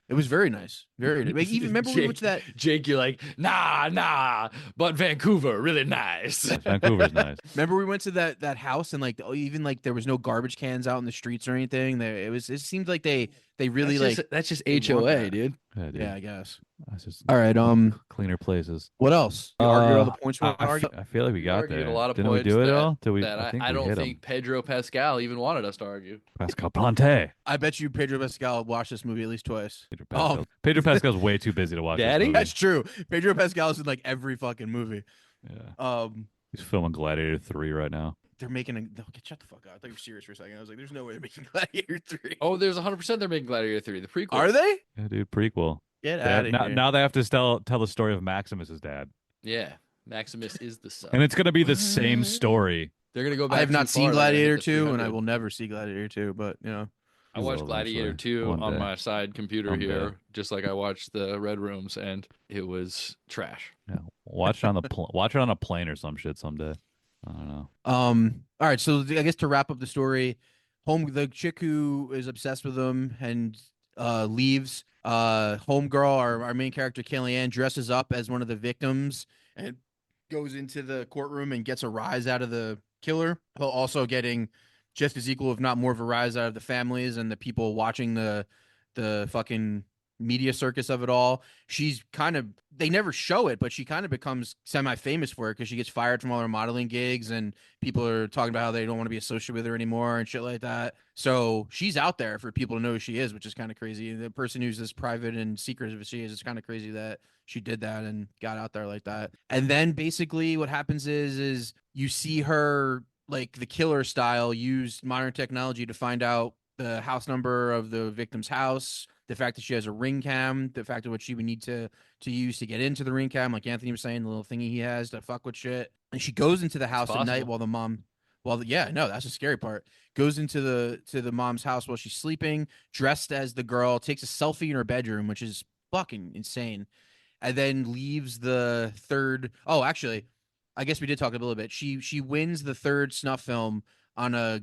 It was very nice. Very nice. Like, even remember we went to that. Jake, you're like, nah, but Vancouver, really nice. Vancouver's nice. Remember we went to that house and like even like there was no garbage cans out in the streets or anything. There it seemed like they really that's just they want HOA, that. dude. Yeah, dude. yeah, I guess. That's just All right. cleaner places. What else? You argued all the points we want to argue. I feel like we got argued there. a lot of Didn't we points do it that- all? Did we? That I think I we don't hit think Pedro Pascal even wanted us to argue. Pascal Plante. I bet you Pedro Pascal watched this movie at least twice. Pedro Pascal. Oh. Pedro Pascal's way too busy to watch. this Daddy? movie. That's true. Pedro Pascal is in like every fucking movie. Yeah. He's filming Gladiator 3 right now. They're making shut the fuck up. I thought you were serious for a second. I was like, there's no way they're making Gladiator 3. Oh, there's 100% they're making Gladiator 3, the prequel. Are they? Yeah, dude, prequel. Get They out have- of now, here. now they have to tell the story of Maximus's dad, Yeah, Maximus is the son. and it's gonna be the same story. They're gonna go back. I have too not seen far, they're gonna hit Gladiator the 2, and I 300. will never see Gladiator 2, but you know. I You watched will Gladiator eventually, 2 one on day. my side computer Someday. here, just like I watched the Red Rooms, and it was trash. Yeah. Watch it on the watch it on a plane or some shit someday. I don't know. All right, so I guess to wrap up the story, the chick who is obsessed with him and leaves. Homegirl, our main character, Kellyanne, dresses up as one of the victims and goes into the courtroom and gets a rise out of the killer, while also getting just as equal, if not more, of a rise out of the families and the people watching the fucking media circus of it all. She's kind of, they never show it, but she kind of becomes semi-famous for it because she gets fired from all her modeling gigs and people are talking about how they don't want to be associated with her anymore and shit like that. So she's out there for people to know who she is, which is kind of crazy. The person who's as private and secretive as she is, it's kind of crazy that she did that and got out there like that. And then basically what happens is you see her, like the killer style, use modern technology to find out the house number of the victim's house, the fact that she has a ring cam, the fact of what she would need to use to get into the ring cam, like Anthony was saying, the little thingy he has to fuck with shit. And she goes into the house at night while the mom, yeah, no, that's the scary part. Goes into the mom's house while she's sleeping, dressed as the girl, takes a selfie in her bedroom, which is fucking insane, and then leaves the third. Oh, actually, I guess we did talk a little bit. She wins the third snuff film on a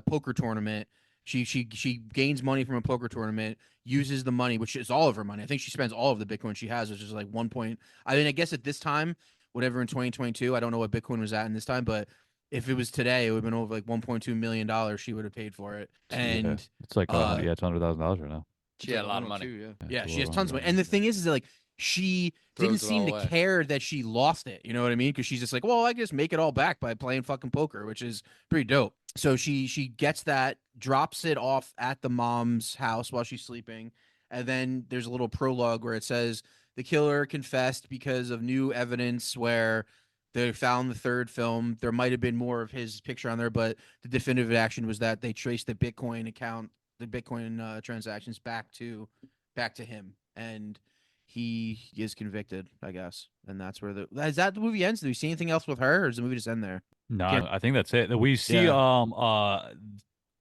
poker tournament. She gains money from a poker tournament, uses the money, which is all of her money. I think she spends all of the Bitcoin she has, which is like 1 point. I mean, I guess at this time, whatever in 2022, I don't know what Bitcoin was at in this time, but if it was today, it would have been over like $1.2 million she would have paid for it. And it's like yeah, it's $100,000 right now. She had a lot of money. Yeah, she has tons of money. And the thing is that like she didn't seem to care that she lost it. You know what I mean? Because she's just like, well, I just make it all back by playing fucking poker, which is pretty dope. So she gets that, drops it off at the mom's house while she's sleeping, and then there's a little prologue where it says the killer confessed because of new evidence where they found the third film. There might have been more of his picture on there, but the definitive action was that they traced the Bitcoin account, the Bitcoin transactions back to him, and he is convicted, I guess. And that's where the movie ends. Do we see anything else with her, or does the movie just end there? No, I think that's it. We see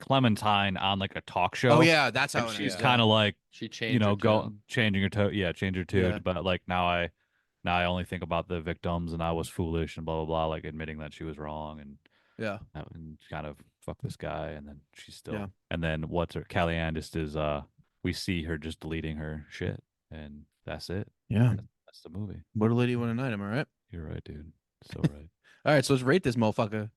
Clementine on like a talk show. Oh yeah, that's how she's kind of like she changed, changing her tone. Yeah, change her tune. Yeah. But like now I only think about the victims and I was foolish and blah blah blah, like admitting that she was wrong and and kind of fuck this guy, and then she's still and then what's her Kellyanne just is we see her just deleting her shit and that's it. Yeah, that's the movie. What a lady, what a night. Am I right? You're right, dude. So right. All right, so let's rate this motherfucker.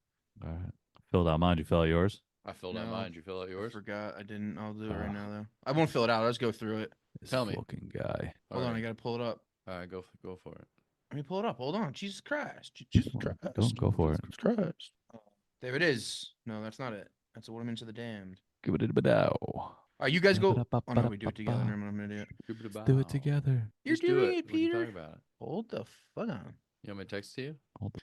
All right, filled out mine. You fill out yours. I filled out mine. Did you fill out yours? I forgot. I didn't. I'll do it right now though. I won't fill it out. Let's go through it. Tell me. Fucking guy. Hold on, I gotta pull it up. All right, go for it. Let me pull it up. Hold on. Jesus Christ. Jesus Christ. Don't go for it. Jesus Christ. There it is. No, that's not it. That's a Ornaments of the Damned. Give it a bow. All right, you guys go. Oh no, we do it together. Never mind, I'm gonna do it. Let's do it together. You're doing it, Peter. What are you talking about? Hold the fuck on. You want me to text to you?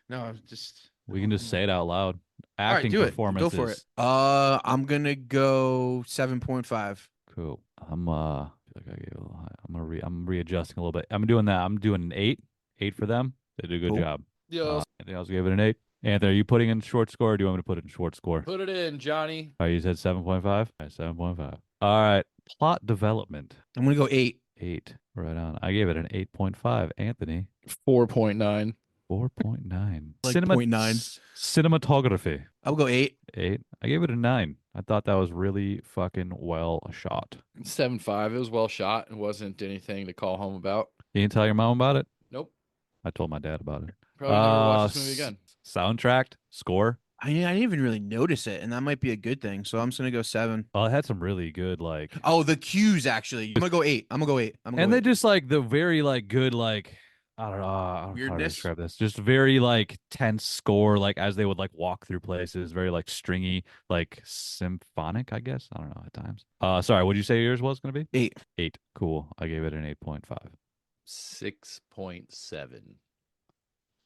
No, just. We can just say it out loud. Acting do it. performances. Go for it. I'm gonna go 7.5. Cool. I feel like I gave a little high. I'm readjusting a little bit. I'm doing that. I'm doing an 8. 8 for them. They did a good job. Yeah. Anything else? Give it an 8. Anthony, are you putting in short score or do you want me to put it in short score? Put it in, Johnny. All right, you said 7.5? All right, 7.5. All right. Plot development. I'm gonna go 8. 8. Right on. I gave it an 8.5. Anthony. 4.9. 4.9. Like 0.9. Cinematography. I'll go 8. 8. I gave it a 9. I thought that was really fucking well shot. 7.5. It was well shot. It wasn't anything to call home about. You didn't tell your mom about it? Nope. I told my dad about it. Probably never watch this movie again. Soundtrack, score. I didn't even really notice it, and that might be a good thing. So I'm just gonna go 7. Well, it had some really good like. Oh, the cues actually. I'm gonna go 8. And they just like the very like good like I don't know how to describe this. Just very like tense score, like as they would like walk through places, very like stringy, like symphonic, I guess. I don't know at times. Sorry, what did you say yours was gonna be? 8. 8. Cool. I gave it an 8.5. 6.7.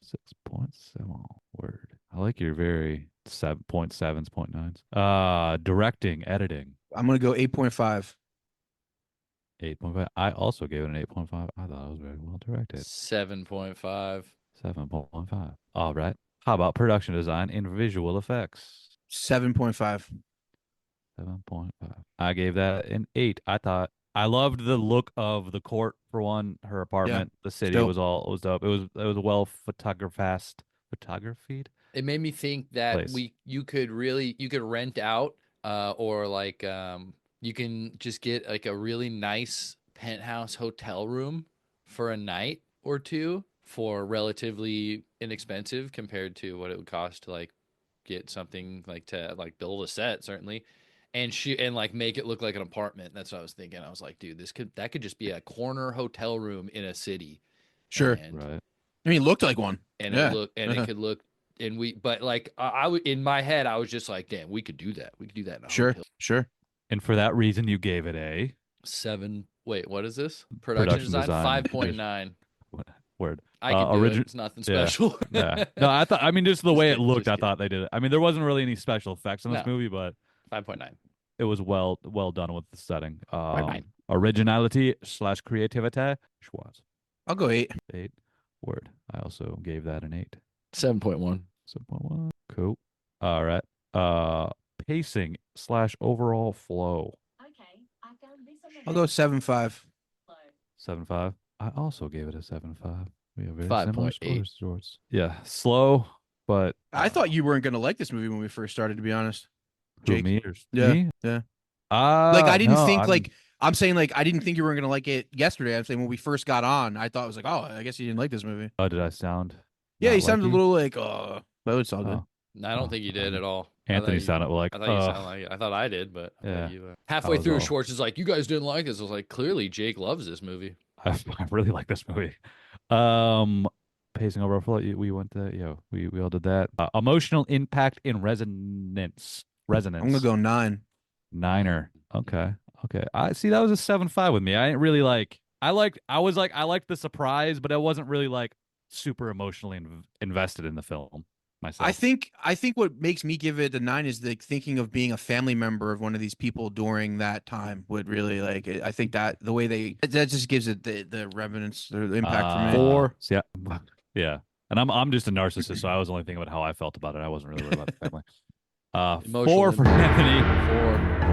6.7. Word. I like your very 7.7s, 0.9s. Directing, editing. I'm gonna go 8.5. 8.5. I also gave it an 8.5. I thought it was very well directed. 7.5. 7.5. All right. How about production design and visual effects? 7.5. 7.5. I gave that an 8. I loved the look of the court for one. Her apartment, the city was dope. It was well photographed. It made me think that you could rent out or like You can just get like a really nice penthouse hotel room for a night or two for relatively inexpensive compared to what it would cost to like get something like to like build a set, certainly. And like make it look like an apartment. That's what I was thinking. I was like, dude, that could just be a corner hotel room in a city. Sure. And Right. I mean, it looked like one. and Yeah. it could look but like I would in my head I was just like, damn, we could do that. We could do that in a Sure. hotel. Sure. And for that reason, you gave it a 7. Wait, what is this? Production design 5.9. word. I can do origi- it. It's nothing yeah. special. Yeah. No, I mean, just the Just way kidding, it looked, just I kidding. thought they did it. I mean, there wasn't really any special effects in this No. movie, but 5.9. it was well done with the setting. Fine. Originality / creativity. Schwartz. I'll go 8. 8. Word. I also gave that an 8. 7.1. 7.1. Cool. All right. Pacing / overall flow. I'll go 7.5. 7.5. I also gave it a 7.5. We have very 5.8. similar scores, George. Yeah, slow, but I thought you weren't gonna like this movie when we first started, to be honest. who, Jake. me or Yeah. me? Yeah. Like I didn't think I'm saying like I didn't think you were gonna like it yesterday. I'm saying when we first got on, I thought it was like, oh, I guess you didn't like this movie. Oh, did I sound? Yeah, not you sounded like a little like, but it's all good. Oh. I don't think you did at all. Anthony sounded like. I thought you sounded like it. I thought I did, but I Yeah. thought you, halfway was through, all- Schwartz is like, "You guys didn't like this." I was like, "Clearly, Jake loves this movie." I really like this movie. Pacing overall flow. We went to we all did that. Emotional impact in resonance. I'm gonna go 9. Niner. Okay. I see that was a 7.5 with me. I didn't really like. I liked the surprise, but I wasn't really like super emotionally invested in the film myself. I think what makes me give it a 9 is like thinking of being a family member of one of these people during that time would really like. I think that the way that just gives it the reverence, the impact for me. 4. Yeah. And I'm just a narcissist, so I was only thinking about how I felt about it. I wasn't really worried about the family. Emotional 4 for Anthony.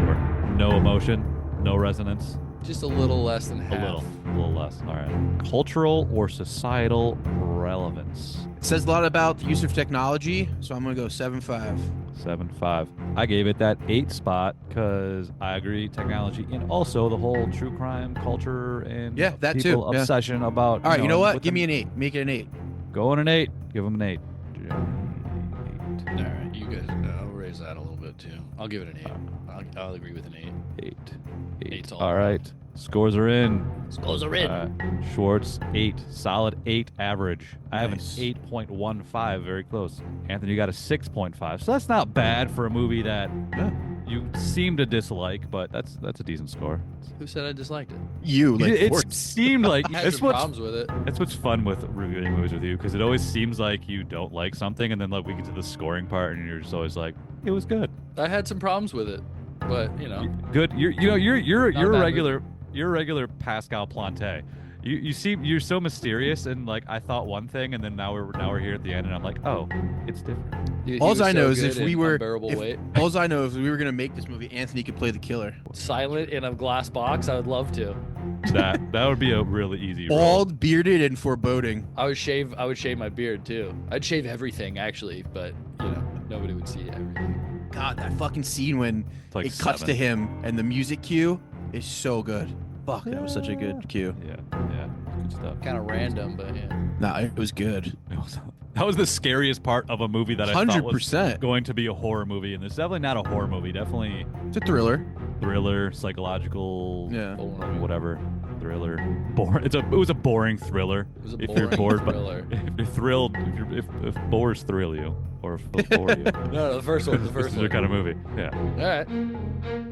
4. No emotion, no resonance. Just a little less than half. A little less. All right. Cultural or societal relevance. It says a lot about the use of technology, so I'm gonna go 7.5. 7.5. I gave it that 8 spot because I agree technology and also the whole true crime culture and Yeah, that too. people Yeah. obsession about. All right, you know what? with Give them- me an 8. Make it an 8. Go on an 8. Give him an 8. All right, you guys. I'll raise that a little bit too. I'll give it an 8. I'll agree with an 8. 8. 8. Eight's all All right. right. Scores are in. Scores are in. Schwartz 8. Solid 8 average. I have an Nice. 8.15. Very close. Anthony, you got a 6.5. So that's not bad for a movie that you seem to dislike, but that's a decent score. Who said I disliked it? You like It Forrest. seemed like I had that's some what's problems with it. That's what's fun with reviewing movies with you, because it always seems like you don't like something, and then like we get to the scoring part, and you're just always like, "It was good, I had some problems with it, but good." You're Not a a bad regular Pascal Plante. You're so mysterious, and like I thought one thing, and then now we're here at the end, and I'm like, oh, it's different. he All was I know so is if good we in were Unbearable Weight. all I know is if we were gonna make this movie, Anthony could play the killer. Silent in a glass box, I would love to. That would be a really easy role. Bald, bearded, and foreboding. I would shave my beard too. I'd shave everything actually, but nobody would see everything. God, that fucking scene when It's like it cuts 7. to him and the music cue is so good. Fuck, that was such a good cue. Yeah, good stuff. Kind of random, but yeah. Nah, it was good. That was the scariest part of a movie that I thought was 100%. going to be a horror movie, and it's definitely not a horror movie. Definitely It's a thriller. thriller, psychological, Yeah. whatever. Thriller. Boring. It was a boring thriller. It was a If you're boring bored, thriller. if you're thrilled, if bores thrill you, or if they'll bore you. No, the first one. This is your kind of movie. Yeah. All right.